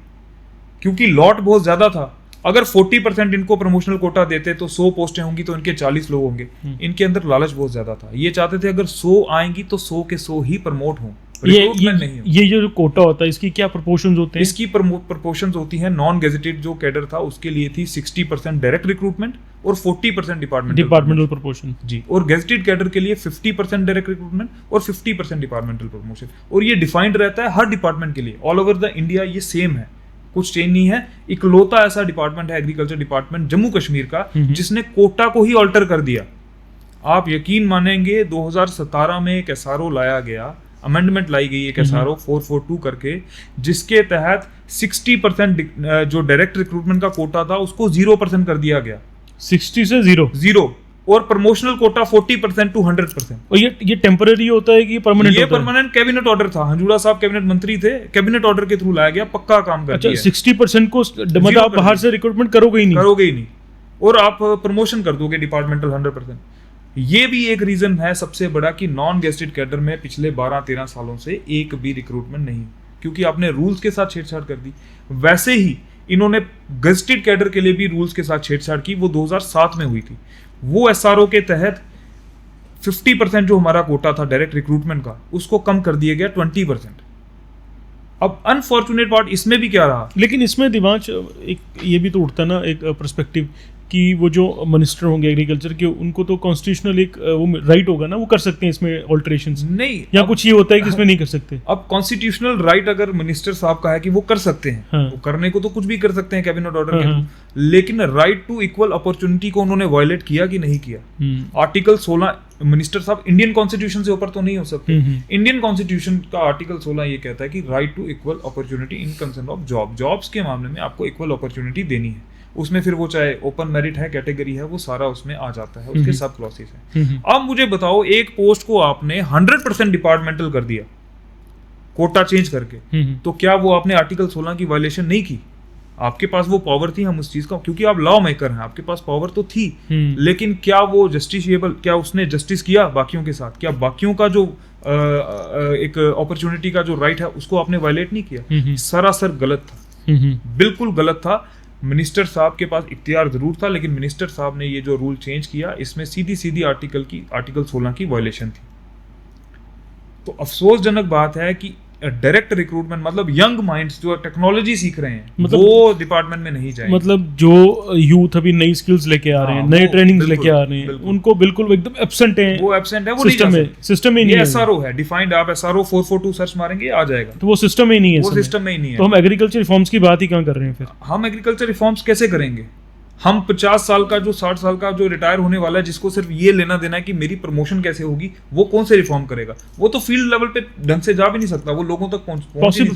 क्योंकि लॉट बहुत ज्यादा था। अगर 40% इनको प्रमोशनल कोटा देते तो 100 पोस्टें होंगी तो इनके 40 लोग होंगे। इनके अंदर लालच बहुत ज्यादा था, ये चाहते थे अगर 100 आएंगी तो 100 के 100 ही प्रमोट हों, रिक्रूटमेंट नहीं होता। ये जो कोटा होता है इसकी क्या प्रोपोर्शंस होते हैं? इसकी प्रोपोर्शंस होती हैं, नॉन गेजेटेड जो कैडर था उसके लिए थी 60% डायरेक्ट रिक्रूटमेंट और 40% डिपार्टमेंटल प्रोपोर्शन जी, और गेजेटेड कैडर के लिए 50% डायरेक्ट रिक्रूटमेंट और 50% डिपार्टमेंटल प्रमोशन। और ये डिफाइंड रहता है हर डिपार्टमेंट के लिए, ऑल ओवर द इंडिया ये सेम है, कुछ चेंज नहीं है। इकलौता ऐसा डिपार्टमेंट है एग्रीकल्चर डिपार्टमेंट जम्मू कश्मीर का जिसने कोटा को ही ऑल्टर कर दिया। आप यकीन मानेंगे 2017 में एक एसआरओ लाया गया, अमेंडमेंट लाई गई एक एसआरओ 442 करके, जिसके तहत 60% जो डायरेक्ट रिक्रूटमेंट का कोटा था उसको 0% कर दिया गया। 60 से 0 और प्रमोशनल कोटा 40% टू 100%। और ये टेम्पररी होता है कि परमानेंट? ये परमानेंट कैबिनेट ऑर्डर था, हंजूड़ा साहब कैबिनेट मंत्री थे, कैबिनेट ऑर्डर के थ्रू लाया गया, पक्का काम कर अच्छा, दिया। 60% को मतलब आप बाहर से रिक्रूटमेंट करोगे ही नहीं, और आप प्रमोशन कर दोगे डिपार्टमेंटल 100%। ये भी एक रीजन है सबसे बड़ा कि नॉन गेस्टेड कैडर में पिछले 12-13 सालों से एक भी रिक्रूटमेंट नहीं, क्योंकि आपने रूल्स के साथ छेड़छाड़ कर दी। वैसे ही इन्होंने गेस्टेड कैडर के लिए भी रूल्स के साथ छेड़छाड़ की, वो 2007 में हुई थी। वो एसआरओ के तहत 50% जो हमारा कोटा था डायरेक्ट रिक्रूटमेंट का उसको कम कर दिया गया 20%। अब अनफॉर्चुनेट पार्ट इसमें भी क्या रहा, लेकिन इसमें दिमाग एक ये भी तो उठता ना एक पर्सपेक्टिव कि वो जो मिनिस्टर होंगे एग्रीकल्चर के उनको तो कॉन्स्टिट्यूशनल एक वो राइट होगा ना, वो कर सकते हैं इसमें ऑल्टरेशंस। नहीं, या कुछ ये होता है कि इसमें नहीं कर सकते। अब कॉन्स्टिट्यूशनल राइट अगर मिनिस्टर साहब का है कि वो कर सकते हैं, हाँ। वो करने को तो कुछ भी कर सकते हैं कैबिनेट ऑर्डर के थ्रू, लेकिन राइट टू इक्वल अपॉर्चुनिटी को उन्होंने वायलेट किया कि नहीं किया। आर्टिकल 16 मिनिस्टर साहब इंडियन कॉन्स्टिट्यूशन से ऊपर तो नहीं हो सकते। इंडियन कॉन्स्टिट्यूशन का आर्टिकल 16 ये कहता है कि right to equal opportunity in concern of jobs के मामले में आपको इक्वल अपॉर्चुनिटी देनी है। उसमें फिर वो चाहे ओपन मेरिट है, कैटेगरी है, वो सारा उसमें आ जाता है, उसके सब क्लॉसेस हैं। अब मुझे बताओ, एक पोस्ट को आपने 100% डिपार्टमेंटल कर दिया कोटा चेंज करके, तो क्या वो आपने आर्टिकल 16 की वायलेशन नहीं की? आपके पास वो पावर थी, हम उस चीज का, क्योंकि आप लॉ मेकर हैं, आपके पास पावर तो थी, लेकिन क्या वो जस्टिसएबल, क्या उसने जस्टिस किया बाकियों के साथ? क्या बाकियों का जो एक अपॉर्चुनिटी का जो राइट है उसको आपने वायलेट नहीं किया? सरासर गलत था, बिल्कुल गलत था। मिनिस्टर साहब के पास इख्तियार जरूर था, लेकिन मिनिस्टर साहब ने ये जो रूल चेंज किया इसमें सीधी आर्टिकल 16 की वायलेशन थी। तो अफसोसजनक बात है कि डायरेक्ट रिक्रूटमेंट मतलब यंग माइंड्स जो टेक्नोलॉजी सीख रहे हैं, मतलब वो डिपार्टमेंट में नहीं जाएंगे। मतलब जो यूथ अभी नई स्किल्स लेके आ रहे हैं, नए ट्रेनिंग्स लेके आ रहे हैं, उनको बिल्कुल एकदम एब्सेंट है, वो सिस्टम में नहीं है। एसआरओ है डिफाइंड, आप एसआरओ 442 सर्च मारेंगे आ जाएगा, तो वो सिस्टम में ही नहीं है, वो सिस्टम में ही नहीं है। तो हम एग्रीकल्चर रिफॉर्म्स की बात ही क्यों कर रहे हैं फिर? हम एग्रीकल्चर रिफॉर्म्स कैसे करेंगे? हम 50 साल का जो 60 साल का जो रिटायर होने वाला है, जिसको सिर्फ ये लेना देना है कि मेरी प्रमोशन कैसे होगी, वो कौन से रिफॉर्म करेगा? वो तो फील्ड लेवल पे ढंग से जा भी नहीं सकता, वो लोगों तक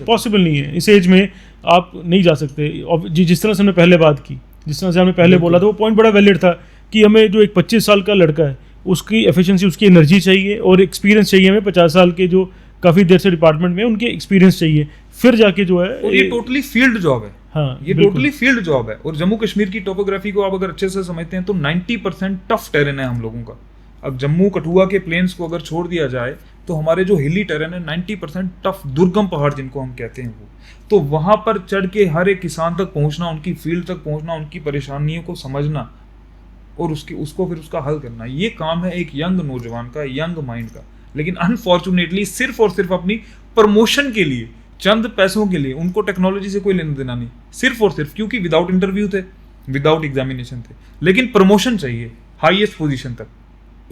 पॉसिबल नहीं है। इस एज में आप नहीं जा सकते। जिस तरह से हमने पहले बात की, जिस तरह से हमने पहले बोला था, वो पॉइंट बड़ा वैलिड था कि हमें जो एक 25 साल का लड़का है उसकी एफिशिएंसी, उसकी एनर्जी चाहिए और एक्सपीरियंस चाहिए। हमें 50 साल के जो काफ़ी देर से डिपार्टमेंट में उनके एक्सपीरियंस चाहिए, फिर जाके जो है। और ये टोटली फील्ड जॉब है। हाँ, ये टोटली फील्ड जॉब है। और जम्मू कश्मीर की टोपोग्राफी को आप अगर अच्छे से समझते हैं तो 90% टफ टेरेन है हम लोगों का। अब जम्मू कठुआ के प्लेन्स को अगर छोड़ दिया जाए तो हमारे जो हिली टेरेन है 90% टफ दुर्गम पहाड़ जिनको हम कहते हैं, वो तो वहां पर चढ़ के हर एक किसान तक पहुंचना, उनकी फील्ड तक पहुंचना, उनकी परेशानियों को समझना और उसको फिर उसका हल करना, ये काम है एक यंग नौजवान का, यंग माइंड का। लेकिन अनफॉर्चुनेटली सिर्फ और सिर्फ अपनी प्रमोशन के लिए, चंद पैसों के लिए, उनको टेक्नोलॉजी से कोई लेना देना नहीं, सिर्फ और सिर्फ क्योंकि विदाउट इंटरव्यू थे, विदाउट एग्जामिनेशन थे, लेकिन प्रमोशन चाहिए हाईएस्ट पोजीशन तक।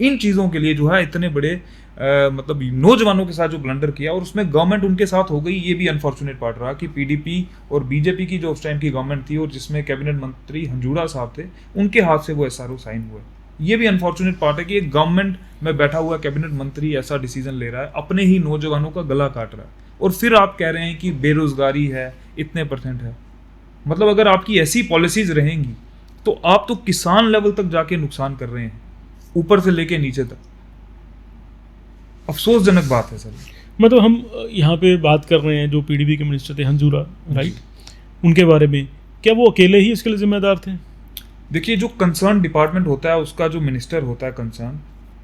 इन चीज़ों के लिए जो है इतने बड़े मतलब नौजवानों के साथ जो ब्लंडर किया, और उसमें गवर्नमेंट उनके साथ हो गई, ये भी अनफॉर्चुनेट पार्ट रहा कि पीडीपी और बीजेपी की जो उस टाइम की गवर्नमेंट थी और जिसमें कैबिनेट मंत्री हंजूड़ा साहब थे, उनके हाथ से वो एसआरओ साइन हुआ। ये भी अनफॉर्चुनेट पार्ट है कि एक गवर्नमेंट में बैठा हुआ कैबिनेट मंत्री ऐसा डिसीजन ले रहा है, अपने ही नौजवानों का गला काट रहा है, और फिर आप कह रहे हैं कि बेरोजगारी है, इतने % है। मतलब अगर आपकी ऐसी पॉलिसीज रहेंगी तो आप तो किसान लेवल तक जाके नुकसान कर रहे हैं, ऊपर से लेके नीचे तक। अफसोसजनक बात है सर। मतलब हम यहाँ पे बात कर रहे हैं जो पीडीपी के मिनिस्टर थे हंजूरा, राइट, उनके बारे में, क्या वो अकेले ही इसके लिए जिम्मेदार थे? देखिए, जो कंसर्न डिपार्टमेंट होता है उसका जो मिनिस्टर होता है कंसर्न,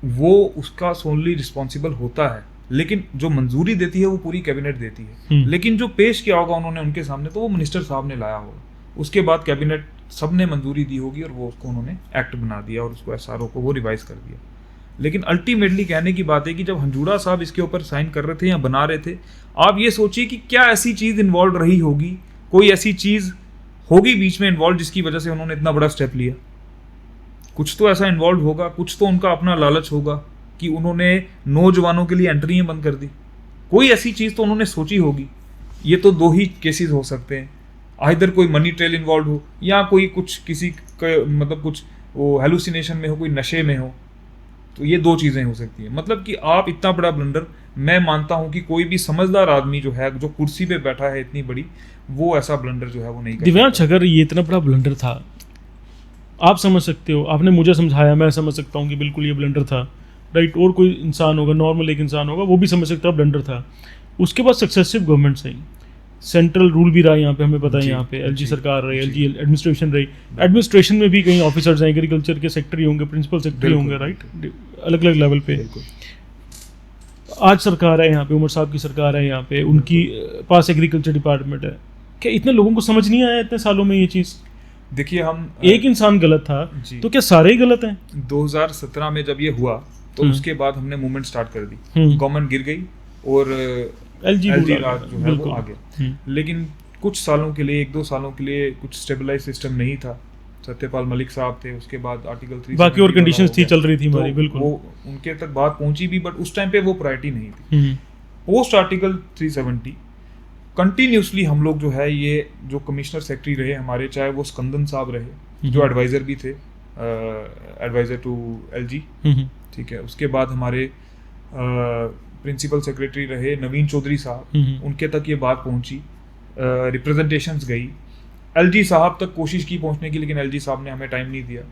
वो उसका सोनली रिस्पॉन्सिबल होता है, लेकिन जो मंजूरी देती है वो पूरी कैबिनेट देती है। लेकिन जो पेश किया होगा उन्होंने उनके सामने, तो वो मिनिस्टर साहब ने लाया होगा, उसके बाद कैबिनेट सबने मंजूरी दी होगी और वो उसको उन्होंने एक्ट बना दिया और उसको एसआरओ को वो रिवाइज कर दिया। लेकिन अल्टीमेटली कहने की बात है कि जब हंजूड़ा साहब इसके ऊपर साइन कर रहे थे या बना रहे थे, आप ये सोचिए कि क्या ऐसी चीज़ इन्वॉल्व रही होगी, कोई ऐसी चीज़ होगी बीच में इन्वॉल्व जिसकी वजह से उन्होंने इतना बड़ा स्टेप लिया। कुछ तो ऐसा इन्वॉल्व होगा, कुछ तो उनका अपना लालच होगा कि उन्होंने नौजवानों के लिए एंट्रियाँ बंद कर दी। कोई ऐसी चीज़ तो उन्होंने सोची होगी। ये तो दो ही केसेस हो सकते हैं, आइदर कोई मनी ट्रेल इन्वॉल्व हो या कोई कुछ किसी मतलब कुछ वो हेलुसिनेशन में हो, कोई नशे में हो। तो ये दो चीज़ें हो सकती हैं। मतलब कि आप इतना बड़ा ब्लंडर, मैं मानता हूं कि कोई भी समझदार आदमी जो है, जो कुर्सी पे बैठा है इतनी बड़ी, वो ऐसा ब्लंडर जो है वो नहीं कर दिव्यांश, अगर ये इतना बड़ा ब्लंडर था, आप समझ सकते हो, आपने मुझे समझाया, मैं समझ सकता हूँ कि बिल्कुल ये ब्लंडर था, राइट। और कोई इंसान होगा, नॉर्मल एक इंसान होगा, वो भी समझ सकता है ब्लंडर था। उसके बाद सक्सेसिव गवर्नमेंट्स आई, सेंट्रल रूल भी रहा यहाँ पे, हमें पता है यहाँ पे एलजी सरकार रही, एलजी एडमिनिस्ट्रेशन रही। एडमिनिस्ट्रेशन में भी कई ऑफिसर्स हैं, एग्रीकल्चर के सेक्रेटरी होंगे, प्रिंसिपल सेक्रेटरी होंगे, राइट, अलग अलग लेवल पे। आज सरकार है यहाँ पे, उमर साहब की सरकार है यहाँ पे, उनकी पास एग्रीकल्चर डिपार्टमेंट है। क्या इतने लोगों को समझ नहीं आया इतने सालों में ये चीज़? देखिए, हम एक इंसान गलत था तो क्या सारे ही गलत हैं? 2017 में जब ये हुआ तो उसके बाद हमने मूवमेंट स्टार्ट कर दी, गवर्नमेंट गिर गई और एलजी राज जो है वो आ गया। लेकिन कुछ सालों के लिए, 1-2 सालों के लिए कुछ स्टेबलाइज सिस्टम नहीं था। सत्यपाल मलिक साहब थे, उसके बाद आर्टिकल 3 बाकी और कंडीशंस थी, चल रही थी हमारी, तो बिल्कुल वो उनके तक बात पहुंची भी, बट उस टाइम पे वो प्रायोरिटी नहीं थी। पोस्ट आर्टिकल 370 कंटिन्यूसली हम लोग जो है, ये जो कमिश्नर सेक्रेटरी रहे हमारे, चाहे वो स्कंदन साहब रहे जो एडवाइजर भी थे, एडवाइजर टू एलजी, ठीक है। उसके बाद हमारे प्रिंसिपल सेक्रेटरी रहे नवीन चौधरी साहब, उनके तक ये बात पहुंची, रिप्रेजेंटेशंस गई, एलजी साहब तक कोशिश की पहुंचने की, लेकिन एलजी साहब ने हमें टाइम नहीं दिया।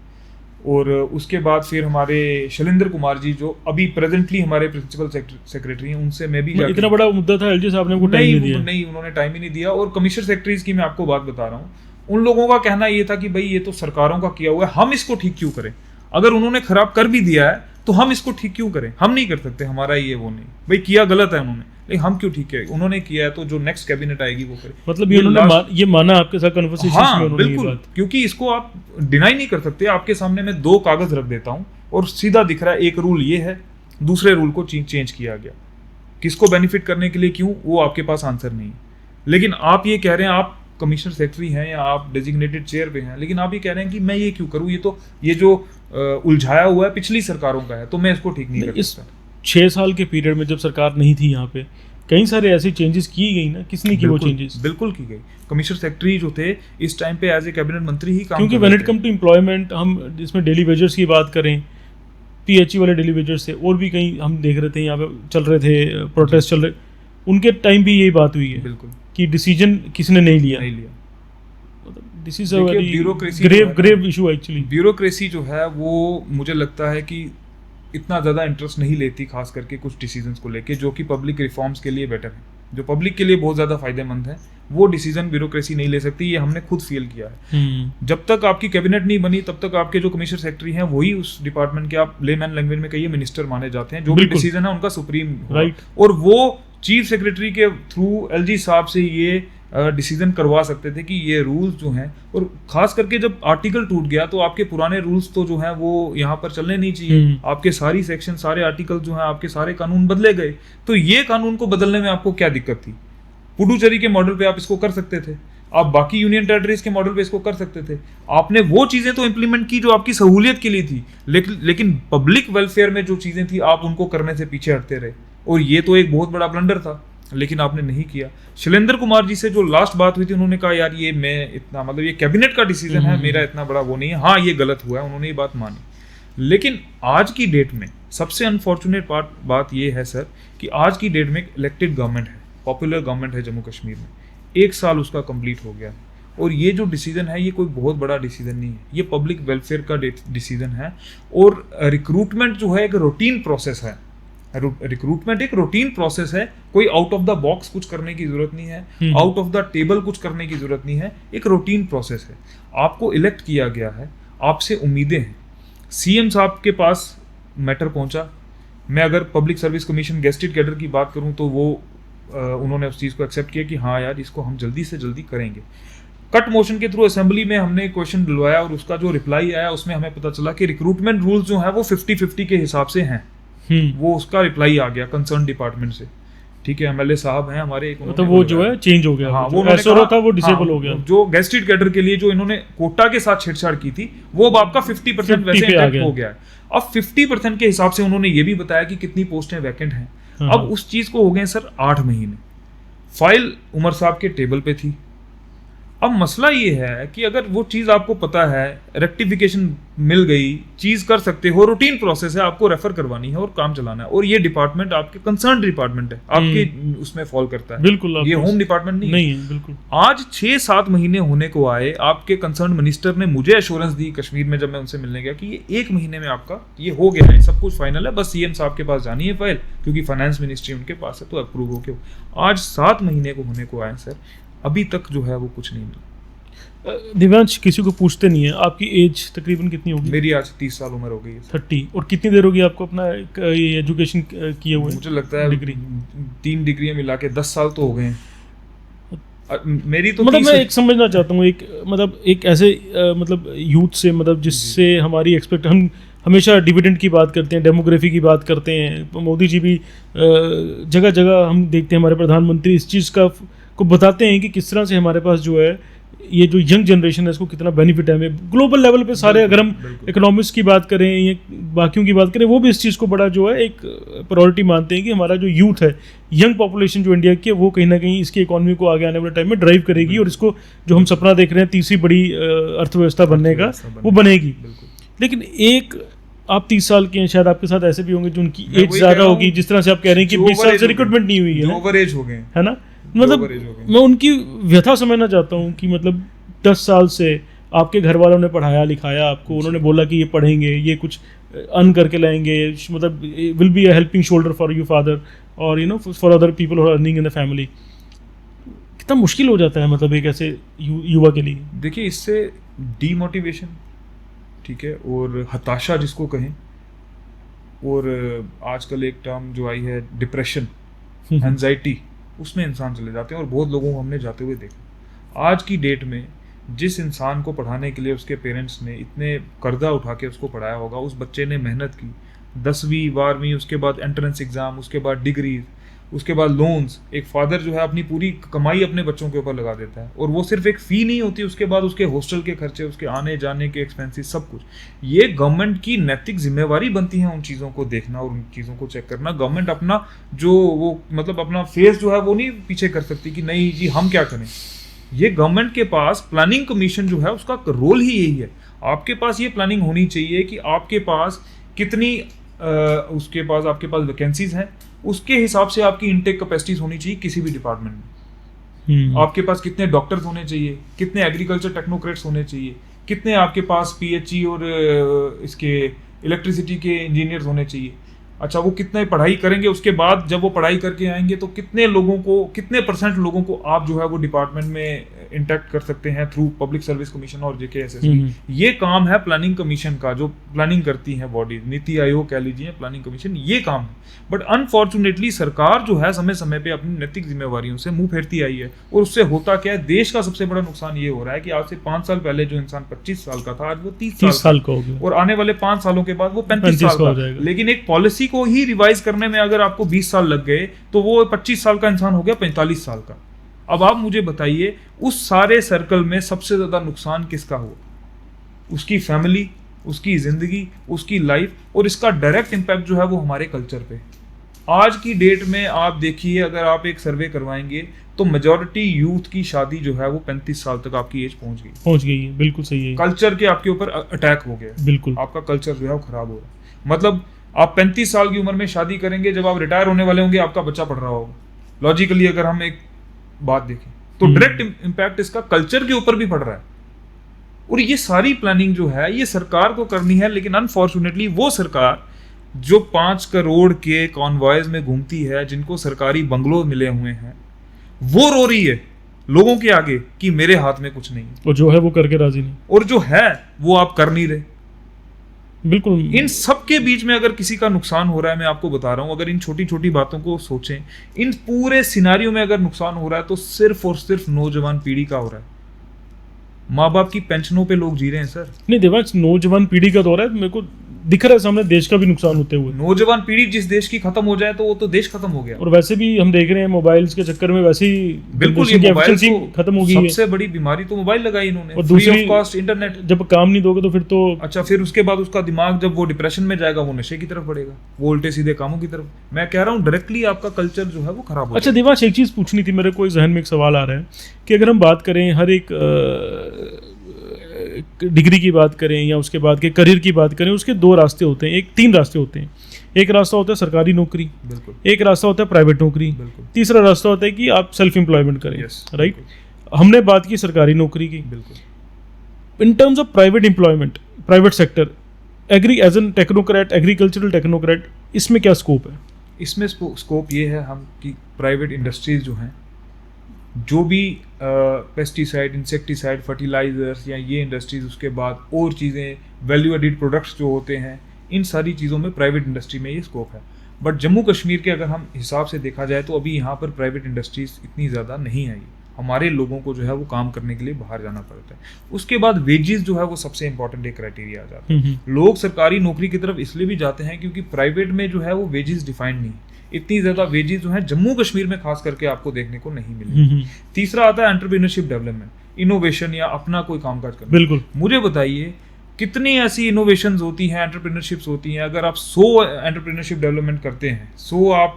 और उसके बाद फिर हमारे शैलेंद्र कुमार जी जो अभी प्रेजेंटली हमारे प्रिंसिपल सेक्रेटरी हैं, उनसे मैं भी इतना बड़ा मुद्दा था, एलजी साहब ने वो टाइम नहीं दिया। नहीं, उन्होंने टाइम ही नहीं दिया। और कमिश्नर सेक्रेटरीज की मैं आपको बात बता रहा हूँ, उन लोगों का कहना ये था कि भाई ये तो सरकारों का किया हुआ है, हम इसको ठीक क्यों करें? अगर उन्होंने खराब कर भी दिया है तो हम इसको ठीक क्यों करें? हम नहीं कर सकते, हमारा ये वो नहीं, भाई किया गलत है उन्होंने, लेकिन हम क्यों ठीक है? उन्होंने किया है तो जो नेक्स्ट कैबिनेट आएगी वो करे। मतलब ये उन्होंने ये माना आपके साथ कन्वर्सेशन में? हाँ बिल्कुल, क्योंकि इसको आप डिनाई नहीं कर सकते। आपके सामने मैं 2 कागज रख देता हूँ और सीधा दिख रहा है, एक रूल ये है, दूसरे रूल को चेंज किया गया, किसको बेनिफिट करने के लिए क्यों, वो आपके पास आंसर नहीं है। लेकिन आप ये कह रहे हैं, आप कमिश्नर सेक्रेटरी हैं या आप डेजिग्नेटेड चेयर पे हैं, लेकिन आप ये कह रहे हैं कि मैं ये क्यों करूं, ये जो उलझाया हुआ है पिछली सरकारों का है, तो मैं इसको ठीक नहीं कर सकता। 6 साल के पीरियड में जब सरकार नहीं थी यहाँ पे, कई सारे ऐसे चेंजेस की गई ना, किसने की वो चेंजेस? बिल्कुल की गई। कमिश्नर सेक्रेटरी जो थे इस टाइम पे एज ए कैबिनेट मंत्री ही काम, क्योंकि when it come to employment, हम इसमें डेली वेजर्स की बात करें, पीएचई वाले डेली वेजर्स थे, और भी कहीं हम देख रहे थे यहाँ पे चल रहे थे, प्रोटेस्ट चल रहे, उनके टाइम भी यही बात हुई है बिल्कुल कि डिसीजन किसने नहीं लिया। This is a very grave issue actually. Bureaucracy जो है वो मुझे लगता है कि इतना ज़्यादा इंटरेस्ट नहीं लेती, खास करके कुछ डिसीजंस को लेके जो कि पब्लिक रिफॉर्म्स के लिए बेटर है, जो पब्लिक के लिए बहुत ज़्यादा फायदेमंद है, वो डिसीजन ब्यूरोक्रेसी नहीं ले सकती। ये हमने खुद फील किया है। जब तक आपकी कैबिनेट नहीं बनी तब तक आपके जो कमिश्नर सेक्रेटरी हैं वही उस डिपार्टमेंट के, आप लेमैन लैंग्वेज में कहिए, मिनिस्टर माने जाते हैं। जो भी डिसीजन है उनका सुप्रीम, राइट, और वो चीफ सेक्रेटरी के थ्रू एलजी साहब से ये डिसीजन करवा सकते थे कि ये रूल्स जो हैं, और खास करके जब आर्टिकल टूट गया तो आपके पुराने रूल्स तो जो हैं वो यहाँ पर चलने नहीं चाहिए। आपके सारी सेक्शन, सारे आर्टिकल जो हैं, आपके सारे कानून बदले गए। तो ये कानून को बदलने में आपको क्या दिक्कत थी? पुडुचेरी के मॉडल पे आप इसको कर सकते थे, आप बाकी यूनियन टेरिटरीज के मॉडल पे इसको कर सकते थे। आपने वो चीजें तो इंप्लीमेंट की जो आपकी सहूलियत के लिए थी, लेकिन पब्लिक वेलफेयर में जो चीजें थी आप उनको करने से पीछे हटते रहे, और ये तो एक बहुत बड़ा ब्लंडर था, लेकिन आपने नहीं किया। शैलेंद्र कुमार जी से जो लास्ट बात हुई थी, उन्होंने कहा यार ये मैं इतना, मतलब ये कैबिनेट का डिसीजन है, मेरा इतना बड़ा वो नहीं है, हाँ ये गलत हुआ है, उन्होंने ये बात मानी। लेकिन आज की डेट में सबसे अनफॉर्चुनेट बात ये है सर कि आज की डेट में इलेक्टेड गवर्नमेंट है, पॉपुलर गवर्नमेंट है जम्मू कश्मीर में, 1 साल उसका कंप्लीट हो गया, और ये जो डिसीजन है ये कोई बहुत बड़ा डिसीजन नहीं है, ये पब्लिक वेलफेयर का डिसीजन है। और रिक्रूटमेंट जो है एक रूटीन प्रोसेस है, रिक्रूटमेंट एक रूटीन प्रोसेस है, कोई आउट ऑफ द बॉक्स कुछ करने की जरूरत नहीं है, आउट ऑफ द टेबल कुछ करने की जरूरत नहीं है, एक रूटीन प्रोसेस है। आपको इलेक्ट किया गया है, आपसे उम्मीदें हैं। सीएम साहब के पास मैटर पहुंचा, मैं अगर public service commission gazetted cadre की बात करूं तो वो उन्होंने उस चीज़ को एक्सेप्ट किया कि हाँ यार इसको हम जल्दी से जल्दी करेंगे। कट मोशन के थ्रू असेंबली में हमने क्वेश्चन दिलवाया और उसका जो रिप्लाई आया उसमें हमें पता चला कि रिक्रूटमेंट रूल्स जो है वो 50-50 के हिसाब से हैं। वो उसका रिप्लाई आ गया कंसर्न डिपार्टमेंट से। ठीक है, एमएलए साहब हैं हमारे एक, तो वो जो है चेंज हो गया। हाँ, वो एसओ था वो डिसेबल हो गया। जो गेस्टेड कैडर के लिए जो इन्होंने कोटा के साथ छेड़छाड़ की थी वो अब आपका 50% वैसे इंटैक्ट हो गया है। अब 50% के हिसाब से उन्होंने ये भी बताया कि कितनी पोस्टें वैकेंट हैं। अब उस चीज को हो गए सर 8 महीने, फाइल उमर साहब के टेबल पे थी। अब मसला ये है कि अगर वो चीज़ आपको पता है, रेक्टिफिकेशन मिल गई, चीज़ कर सकते हो, रूटीन प्रोसेस है, आपको रेफर करवानी है और काम चलाना है, और ये डिपार्टमेंट आपके कंसर्न डिपार्टमेंट है, आपके उसमें फॉल करता है। बिल्कुल, ये होम डिपार्टमेंट नहीं है। बिल्कुल। आज 6-7 महीने होने को आए, आपके कंसर्न मिनिस्टर ने मुझे एश्योरेंस दी कश्मीर में जब मैं उनसे मिलने गया कि ये 1 महीने में आपका ये हो गया है, सब कुछ फाइनल है, बस सीएम साहब के पास जानी है फाइल, क्योंकि फाइनेंस मिनिस्ट्री उनके पास है, तो अप्रूव हो के। आज 7 महीने को होने को आए सर, अभी तक जो है वो कुछ नहीं मिला। दिव्यांश किसी को पूछते नहीं है, आपकी एज तकरीबन कितनी होगी? मेरी आज 30 साल उम्र हो गई है। 30। और कितनी देर होगी आपको अपना ये एजुकेशन किए हुए? मुझे लगता है डिग्री 3 डिग्रियां मिला के 10 साल तो हो गए हैं मेरी। तो मतलब मैं एक समझना चाहता हूँ, एक ऐसे मतलब यूथ से, मतलब जिससे हमारी एक्सपेक्ट, हम हमेशा डिविडेंड की बात करते हैं, डेमोग्राफी की बात करते हैं, मोदी जी भी जगह जगह हम देखते हैं, हमारे प्रधानमंत्री इस चीज़ को बताते हैं कि किस तरह से हमारे पास जो है ये जो यंग जनरेशन है इसको कितना बेनिफिट है। हमें ग्लोबल लेवल पे सारे, अगर हम इकोनॉमिक्स की बात करें या बाकियों की बात करें, वो भी इस चीज़ को बड़ा जो है एक प्रायोरिटी मानते हैं कि हमारा जो यूथ है, यंग पॉपुलेशन जो इंडिया की है, वो कहीं ना कहीं इसकी इकोनॉमी को आगे आने वाले टाइम में ड्राइव करेगी, और इसको जो हम सपना देख रहे हैं तीसरी बड़ी अर्थव्यवस्था बनने का, वो बनेगी। लेकिन एक आप 30 साल के हैं, शायद आपके साथ ऐसे भी होंगे जो उनकी एज ज़्यादा होगी, जिस तरह से आप कह रहे हैं कि 20 साल से रिक्रूटमेंट नहीं हुई है, ओवर एज हो गए, है ना। मतलब मैं उनकी व्यथा समझना चाहता हूँ कि मतलब 10 साल से आपके घर वालों ने पढ़ाया लिखाया आपको, उन्होंने बोला कि ये पढ़ेंगे, ये कुछ अर्न करके लाएंगे, मतलब will be a helping shoulder for you father, और you know for other people who are earning in the family. कितना मुश्किल हो जाता है मतलब एक ऐसे युवा के लिए। देखिए, इससे डीमोटिवेशन, ठीक है, और हताशा जिसको कहें, और आजकल एक टर्म जो आई है डिप्रेशन, एंजाइटी, उसमें इंसान चले जाते हैं, और बहुत लोगों को हमने जाते हुए देखा। आज की डेट में जिस इंसान को पढ़ाने के लिए उसके पेरेंट्स ने इतने कर्जा उठा के उसको पढ़ाया होगा, उस बच्चे ने मेहनत की, 10वीं 12वीं, उसके बाद एंट्रेंस एग्ज़ाम, उसके बाद डिग्रीज, उसके बाद लोन्स। एक फादर जो है अपनी पूरी कमाई अपने बच्चों के ऊपर लगा देता है, और वो सिर्फ एक फ़ी नहीं होती, उसके बाद उसके हॉस्टल के खर्चे, उसके आने जाने के एक्सपेंसेस, सब कुछ। ये गवर्नमेंट की नैतिक जिम्मेवारी बनती है उन चीज़ों को देखना और उन चीज़ों को चेक करना। गवर्नमेंट अपना जो वो मतलब अपना फेस जो है वो नहीं पीछे कर सकती कि नहीं जी हम क्या करें। ये गवर्नमेंट के पास प्लानिंग कमीशन जो है उसका रोल ही यही है। आपके पास ये प्लानिंग होनी चाहिए कि आपके पास कितनी आपके पास वैकेंसीज हैं, उसके हिसाब से आपकी इनटेक कैपेसिटीज होनी चाहिए किसी भी डिपार्टमेंट में। आपके पास कितने डॉक्टर्स होने चाहिए, कितने एग्रीकल्चर टेक्नोक्रेट्स होने चाहिए, कितने आपके पास पीएचई और इसके इलेक्ट्रिसिटी के इंजीनियर्स होने चाहिए। अच्छा, वो कितने पढ़ाई करेंगे, उसके बाद जब वो पढ़ाई करके आएंगे तो कितने लोगों को, कितने % लोगों को आप जो है वो डिपार्टमेंट में इंटैक्ट कर सकते हैं थ्रू पब्लिक सर्विस कमीशन और जेकेएसएसबी। ये काम है प्लानिंग कमीशन का, जो प्लानिंग करती है बॉडी, नीति आयोग कह लीजिए, प्लानिंग कमीशन, ये काम है। बट अनफॉर्चुनेटली सरकार जो है समय समय पे अपनी नैतिक जिम्मेवारियों से मुंह फेरती आई है, और उससे होता क्या है, देश का सबसे बड़ा नुकसान ये हो रहा है कि आज से 5 साल पहले जो इंसान 25 साल का था, आज वो 30 साल का हो गया, और आने वाले 5 सालों के बाद वो 35 साल का हो जाएगा। लेकिन एक पॉलिसी को ही रिवाइज करने में अगर आपको 20 साल लग गए तो वो 25 साल का इंसान हो गया 45 साल का। अब आप मुझे बताइए, उस सारे सर्कल में सबसे ज्यादा नुकसान किसका हुआ? उसकी फैमिली, उसकी जिंदगी, उसकी लाइफ, और इसका डायरेक्ट इंपैक्ट जो है वो हमारे कल्चर पे। आज की डेट में आप देखिए, अगर आप एक सर्वे करवाएंगे तो मेजॉरिटी यूथ की शादी जो है वो 35 साल तक आपकी एज पहुंच गई है। बिल्कुल सही है। कल्चर के आपके ऊपर अटैक हो गया, बिल्कुल आपका कल्चर जो है वो खराब हो रहा है। मतलब आप 35 साल की उम्र में शादी करेंगे, जब आप रिटायर होने वाले होंगे आपका बच्चा पढ़ रहा होगा। लॉजिकली अगर हम एक बात देखें तो डायरेक्ट इंपैक्ट इसका कल्चर के ऊपर भी पड़ रहा है। और ये सारी प्लानिंग जो है ये सरकार को करनी है, लेकिन अनफॉर्चुनेटली वो सरकार जो 5 करोड़ के कॉन्वॉयज में घूमती है, जिनको सरकारी बंगलो मिले हुए हैं, वो रो रही है लोगों के आगे कि मेरे हाथ में कुछ नहीं है, और जो है वो करके राजी नहीं, और जो है वो आप कर नहीं रहे। बिल्कुल। इन सब के बीच में अगर किसी का नुकसान हो रहा है, मैं आपको बता रहा हूं, अगर इन छोटी छोटी बातों को सोचें, इन पूरे सिनारियो में अगर नुकसान हो रहा है तो सिर्फ और सिर्फ नौजवान पीढ़ी का हो रहा है। माँ बाप की पेंशनों पे लोग जी रहे हैं सर। नहीं देवांश, नौजवान पीढ़ी का दौर है, मेरे को दिख रहा है सामने देश का भी नुकसान होते हुए। नौजवान पीढ़ी जिस देश की खत्म हो जाए तो वो तो देश खत्म हो गया। और वैसे भी हम देख रहे हैं मोबाइल्स के चक्कर में वैसे ही बिल्कुल, ये जनरेशन की मोबाइल efficiency खत्म हो गई है। सबसे बड़ी बीमारी तो मोबाइल लगाई इन्होंने, और फ्री दूसरी ऑफ कॉस्ट इंटरनेट। जब काम नहीं दोगे तो फिर तो अच्छा, फिर उसके बाद उसका दिमाग जब वो डिप्रेशन में जाएगा वो नशे की तरफ बढ़ेगा, वो उल्टे सीधे कामों की तरफ। मैं कह रहा हूँ डायरेक्टली आपका कल्चर जो है वो खराब हो अच्छा देवांश, एक चीज़ पूछनी थी मेरे को, जहन में एक सवाल आ रहा है कि अगर हम बात करें हर एक डिग्री की बात करें या उसके बाद के करियर की बात करें, उसके दो रास्ते होते हैं, तीन रास्ते होते हैं। एक रास्ता होता है सरकारी नौकरी, बिल्कुल, एक रास्ता होता है प्राइवेट नौकरी, बिल्कुल, तीसरा रास्ता होता है कि आप सेल्फ एम्प्लॉयमेंट करें, यस, राइट। हमने बात की सरकारी नौकरी की। बिल्कुल। In terms of private employment, private sector, agri as an technocrat, agricultural technocrat, इसमें क्या स्कोप है? इसमें स्कोप ये है हम कि प्राइवेट इंडस्ट्रीज जो हैं, जो भी पेस्टिसाइड, इंसेक्टिसाइड, फर्टिलाइजर्स या ये इंडस्ट्रीज, उसके बाद और चीज़ें, वैल्यू एडिड प्रोडक्ट्स जो होते हैं, इन सारी चीज़ों में प्राइवेट इंडस्ट्री में ये स्कोप है। बट जम्मू कश्मीर के अगर हम हिसाब से देखा जाए तो अभी यहाँ पर प्राइवेट इंडस्ट्रीज इतनी ज़्यादा नहीं है। हमारे लोगों को जो है वो काम करने के लिए बाहर जाना पड़ता है। उसके बाद वेजेस जो है वो सबसे इंपॉर्टेंट एक क्राइटेरिया आ जाता है। लोग सरकारी नौकरी की तरफ इसलिए भी जाते हैं क्योंकि प्राइवेट में जो है वो वेजेस डिफाइंड नहीं है। इतनी ज़्यादा वेजेस जो है जम्मू कश्मीर में खास करके आपको देखने को नहीं मिलेगी। तीसरा आता है एंटरप्रेन्योरशिप डेवलपमेंट, इनोवेशन या अपना कोई कामकाज करना। बिल्कुल। मुझे बताइए कितनी ऐसी इनोवेशंस होती हैं, एंटरप्रेन्योरशिप्स होती हैं। अगर आप 100 एंटरप्रेन्योरशिप डेवलपमेंट करते हैं, 100 आप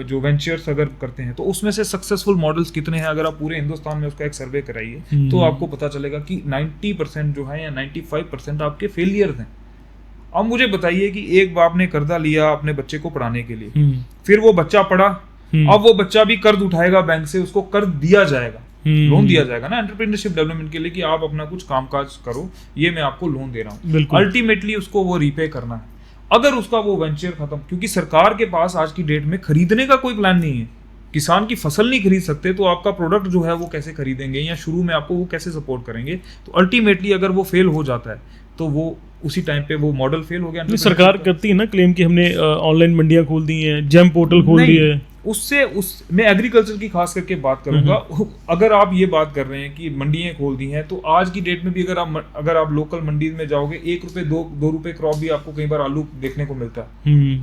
जो वेंचर्स अगर करते हैं, तो उसमें से सक्सेसफुल मॉडल्स कितने हैं? अगर आप पूरे हिंदुस्तान में उसका एक सर्वे कराइए तो आपको पता चलेगा कि 90% जो है या 95% आपके फेलियर्स हैं। अब मुझे बताइए कि एक बाप ने कर्जा लिया अपने बच्चे को पढ़ाने के लिए, फिर वो बच्चा पढ़ा, अब वो बच्चा भी कर्ज उठाएगा बैंक से, उसको कर्ज दिया जाएगा, लोन दिया जाएगा ना एंटरप्रेन्योरशिप डेवलपमेंट के लिए कि आप अपना कुछ कामकाज करो, ये मैं आपको लोन दे रहा हूँ। अल्टीमेटली उसको वो रीपे करना है। अगर उसका वो वेंचर खत्म, क्योंकि सरकार के पास आज की डेट में खरीदने का कोई प्लान नहीं है, किसान की फसल नहीं खरीद सकते, तो आपका प्रोडक्ट जो है वो कैसे खरीदेंगे या शुरू में आपको वो कैसे सपोर्ट करेंगे? तो अल्टीमेटली अगर वो फेल हो जाता है तो वो उसी टाइम पे वो मॉडल फेल हो गया। सरकार करती है ना क्लेम कि हमने ऑनलाइन मंडियां खोल दी हैं, जेम पोर्टल खोल दिए है। मैं एग्रीकल्चर की खास करके बात करूंगा। अगर आप ये बात कर रहे हैं कि मंडियां खोल दी हैं, तो आज की डेट में भी अगर आप लोकल मंडी में जाओगे, 1 रुपए 2 रुपए क्रॉप भी आपको कई बार आलू देखने को मिलता है।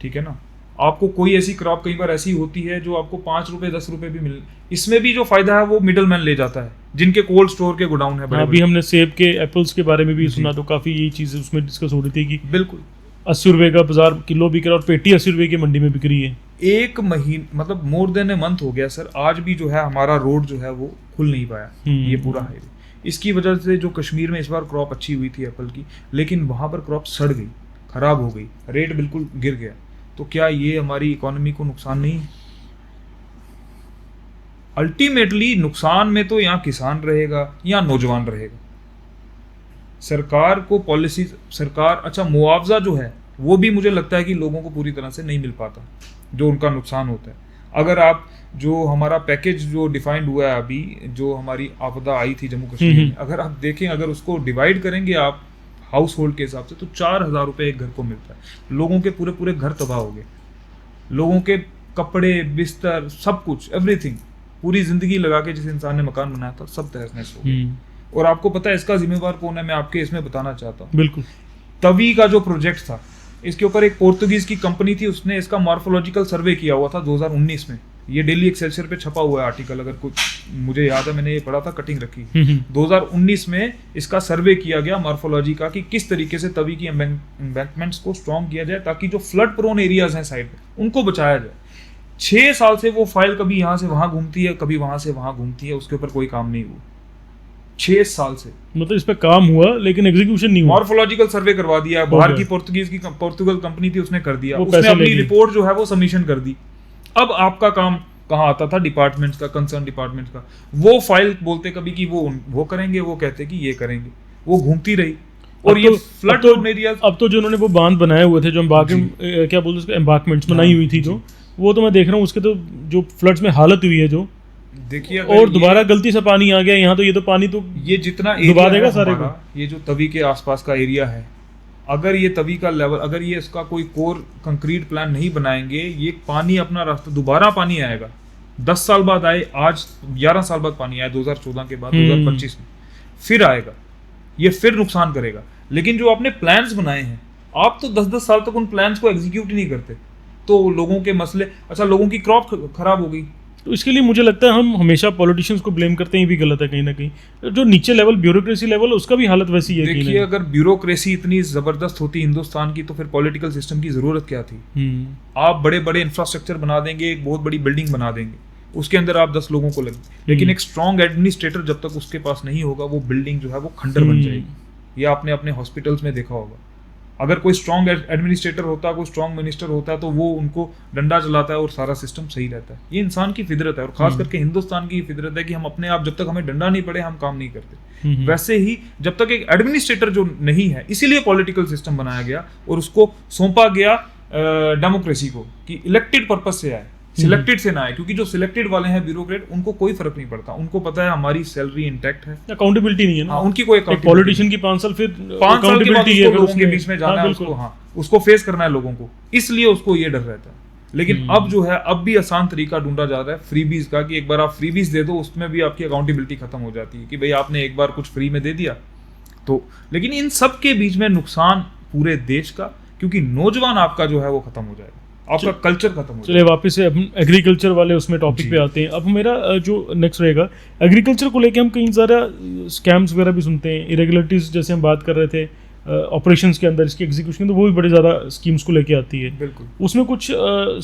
ठीक है ना, आपको कोई ऐसी क्रॉप कई बार ऐसी होती है जो आपको 5 रुपए 10 रुपए भी मिल, इसमें भी जो फायदा है वो मिडल मैन ले जाता है, जिनके कोल्ड स्टोर के गोडाउन है बड़े। अभी हमने सेब के, एप्पल्स के बारे में भी सुना, तो काफी यही चीज उसमें डिस्कस हो रही थी कि बिल्कुल 80 रुपए का बाजार किलो बिक रहा है और पेटी 80 रुपए की मंडी में बिक रही है। एक महीने मतलब मोर देन ए मंथ हो गया सर, आज भी जो है हमारा रोड जो है वो खुल नहीं पाया, ये पूरा हाईवे। इसकी वजह से जो कश्मीर में इस बार क्रॉप अच्छी हुई थी एप्पल की, लेकिन वहां पर क्रॉप सड़ गई, खराब हो गई, रेट बिल्कुल गिर गया। तो क्या ये हमारी इकोनॉमी को नुकसान नहीं है? अल्टीमेटली नुकसान में तो यहाँ किसान रहेगा या नौजवान रहेगा। सरकार को पॉलिसी, सरकार, अच्छा मुआवजा जो है वो भी मुझे लगता है कि लोगों को पूरी तरह से नहीं मिल पाता जो उनका नुकसान होता है। अगर आप जो हमारा पैकेज जो डिफाइंड हुआ है अभी, जो हमारी आपदा आई थी जम्मू कश्मीर में, अगर आप देखें, अगर उसको डिवाइड करेंगे आप हाउस होल्ड के हिसाब से, तो 4,000 रुपये एक घर को मिलता है। लोगों के पूरे पूरे घर तबाह हो गए, लोगों के कपड़े, बिस्तर, सब कुछ, एवरीथिंग, पूरी जिंदगी लगा के जिस इंसान ने मकान बनाया था सब तहस नहस हो गया। और आपको पता है इसका जिम्मेवार कौन है? मैं आपके इसमें बताना चाहता हूँ। बिल्कुल। तवी का जो प्रोजेक्ट था, इसके ऊपर एक पोर्तुगीज की कंपनी थी, उसने इसका मॉर्फोलॉजिकल सर्वे किया हुआ था 2019 में। ये डेली एक्सेलसियर पे छपा हुआ है आर्टिकल, अगर कुछ मुझे याद है, मैंने ये पढ़ा था, कटिंग रखी। 2019 में इसका सर्वे किया गया मॉर्फोलॉजी का कि किस तरीके से तवी की एम्बैंकमेंट्स को स्ट्रॉन्ग किया जाए ताकि जो फ्लड प्रोन एरियाज हैं साइड में उनको बचाया जाए। 6 साल से वो फाइल कभी यहाँ से वहां घूमती है, कभी वहां से वहां घूमती है, उसके ऊपर कोई काम नहीं हुआ 6 साल से। मतलब इस पे काम हुआ लेकिन एग्जीक्यूशन नहीं हुआ। मॉर्फोलॉजिकल सर्वे करवा दिया, बाहर की पोर्तुगल कंपनी थी, उसने कर दिया, उसने अपनी रिपोर्ट जो है वो सबमिशन कर दी। अब आपका काम कहाँ आता था? डिपार्टमेंट्स का, कंसर्न डिपार्टमेंट्स का। वो फाइल बोलते कभी कि वो करेंगे, वो कहते कि ये करेंगे, वो घूमती रही। और ये फ्लड जोन एरिया, अब तो जो उन्होंने वो बांध बनाए हुए थे, जो क्या बोलते उसको, एम्बार्कमेंट्स बनाई हुई थी, जो वो तो मैं देख रहा हूँ, उसके तो जो फ्लड्स में हालत हुई है, जो देखिए, और दोबारा गलती से पानी आ गया यहाँ, तो ये तो पानी तो ये जितना डुबा देगा सारे को। ये जो तवी के आसपास का एरिया है, अगर ये तवी का लेवल, अगर ये इसका कोई कोर कंक्रीट प्लान नहीं बनाएंगे, ये पानी अपना रास्ता, दोबारा पानी आएगा, 10 साल बाद आए, आज 11 साल बाद पानी आया 2014 के बाद 2025 में, फिर आएगा, ये फिर नुकसान करेगा। लेकिन जो आपने प्लान्स बनाए हैं, आप तो 10-10 साल तक उन प्लान्स को एग्जीक्यूट ही नहीं करते, तो लोगों के मसले, अच्छा लोगों की क्रॉप खराब हो गई। तो इसके लिए मुझे लगता है हम हमेशा पॉलिटिशियंस को ब्लेम करते हैं, ये भी गलत है कहीं ना कहीं। जो नीचे लेवल ब्यूरोक्रेसी लेवल उसका भी हालत वैसी है। देखिए, अगर ब्यूरोक्रेसी इतनी जबरदस्त होती हिंदुस्तान की, तो फिर पॉलिटिकल सिस्टम की जरूरत क्या थी? आप बड़े बड़े इंफ्रास्ट्रक्चर बना देंगे, एक बहुत बड़ी बिल्डिंग बना देंगे, उसके अंदर आप 10 लोगों को लगे, लेकिन एक स्ट्रॉन्ग एडमिनिस्ट्रेटर जब तक उसके पास नहीं होगा, वो बिल्डिंग जो है वो खंडर बन जाएगी। ये आपने अपने हॉस्पिटल्स में देखा होगा। अगर कोई स्ट्रॉन्ग एडमिनिस्ट्रेटर होता, कोई स्ट्रॉन्ग मिनिस्टर होता है, तो वो उनको डंडा चलाता है और सारा सिस्टम सही रहता है। ये इंसान की फितरत है, और खास करके हिंदुस्तान की फितरत है कि हम अपने आप, जब तक हमें डंडा नहीं पड़े, हम काम नहीं करते। वैसे ही जब तक एक एडमिनिस्ट्रेटर जो नहीं है, इसीलिए पॉलिटिकल सिस्टम बनाया गया और उसको सौंपा गया डेमोक्रेसी को, कि इलेक्टेड पर्पज से आए, सिलेक्टेड से ना आए। क्योंकि जो सिलेक्टेड वाले हैं ब्यूरोक्रेट, उनको कोई फर्क नहीं पड़ता, उनको पता है हमारी सैलरी इंटैक्ट है, अकाउंटेबिलिटी नहीं है ना। उनकी कोई पॉलिटिशियन की 5 साल, फिर 5 साल के बाद accountability उसको लोगों के बीच में जाना है, उसको उसको फेस करना है लोगों को, इसलिए उसको ये डर रहता है। लेकिन अब जो है, अब भी आसान तरीका ढूंढा जा रहा है फ्रीबीज का, कि एक बार आप फ्रीबीज दे दो, उसमें भी आपकी अकाउंटेबिलिटी खत्म हो जाती है, कि भाई आपने एक बार कुछ फ्री में दे दिया तो। लेकिन इन सब के बीच में नुकसान पूरे देश का, क्योंकि नौजवान आपका जो है वो खत्म हो जाएगा, आपका कल्चर खत्म हो चलिए जाएगा। वापस से हम एग्रीकल्चर वाले उसमें टॉपिक पे आते हैं। अब मेरा जो नेक्स्ट रहेगा, एग्रीकल्चर को लेके हम कई सारा स्कैम्स वगैरह भी सुनते हैं, इरेगुलरिटीज जैसे हम बात कर रहे थे ऑपरेशंस के अंदर, इसके एग्जीक्यूशन, तो वो भी बड़े ज़्यादा स्कीम्स को लेके आती है। बिल्कुल। उसमें कुछ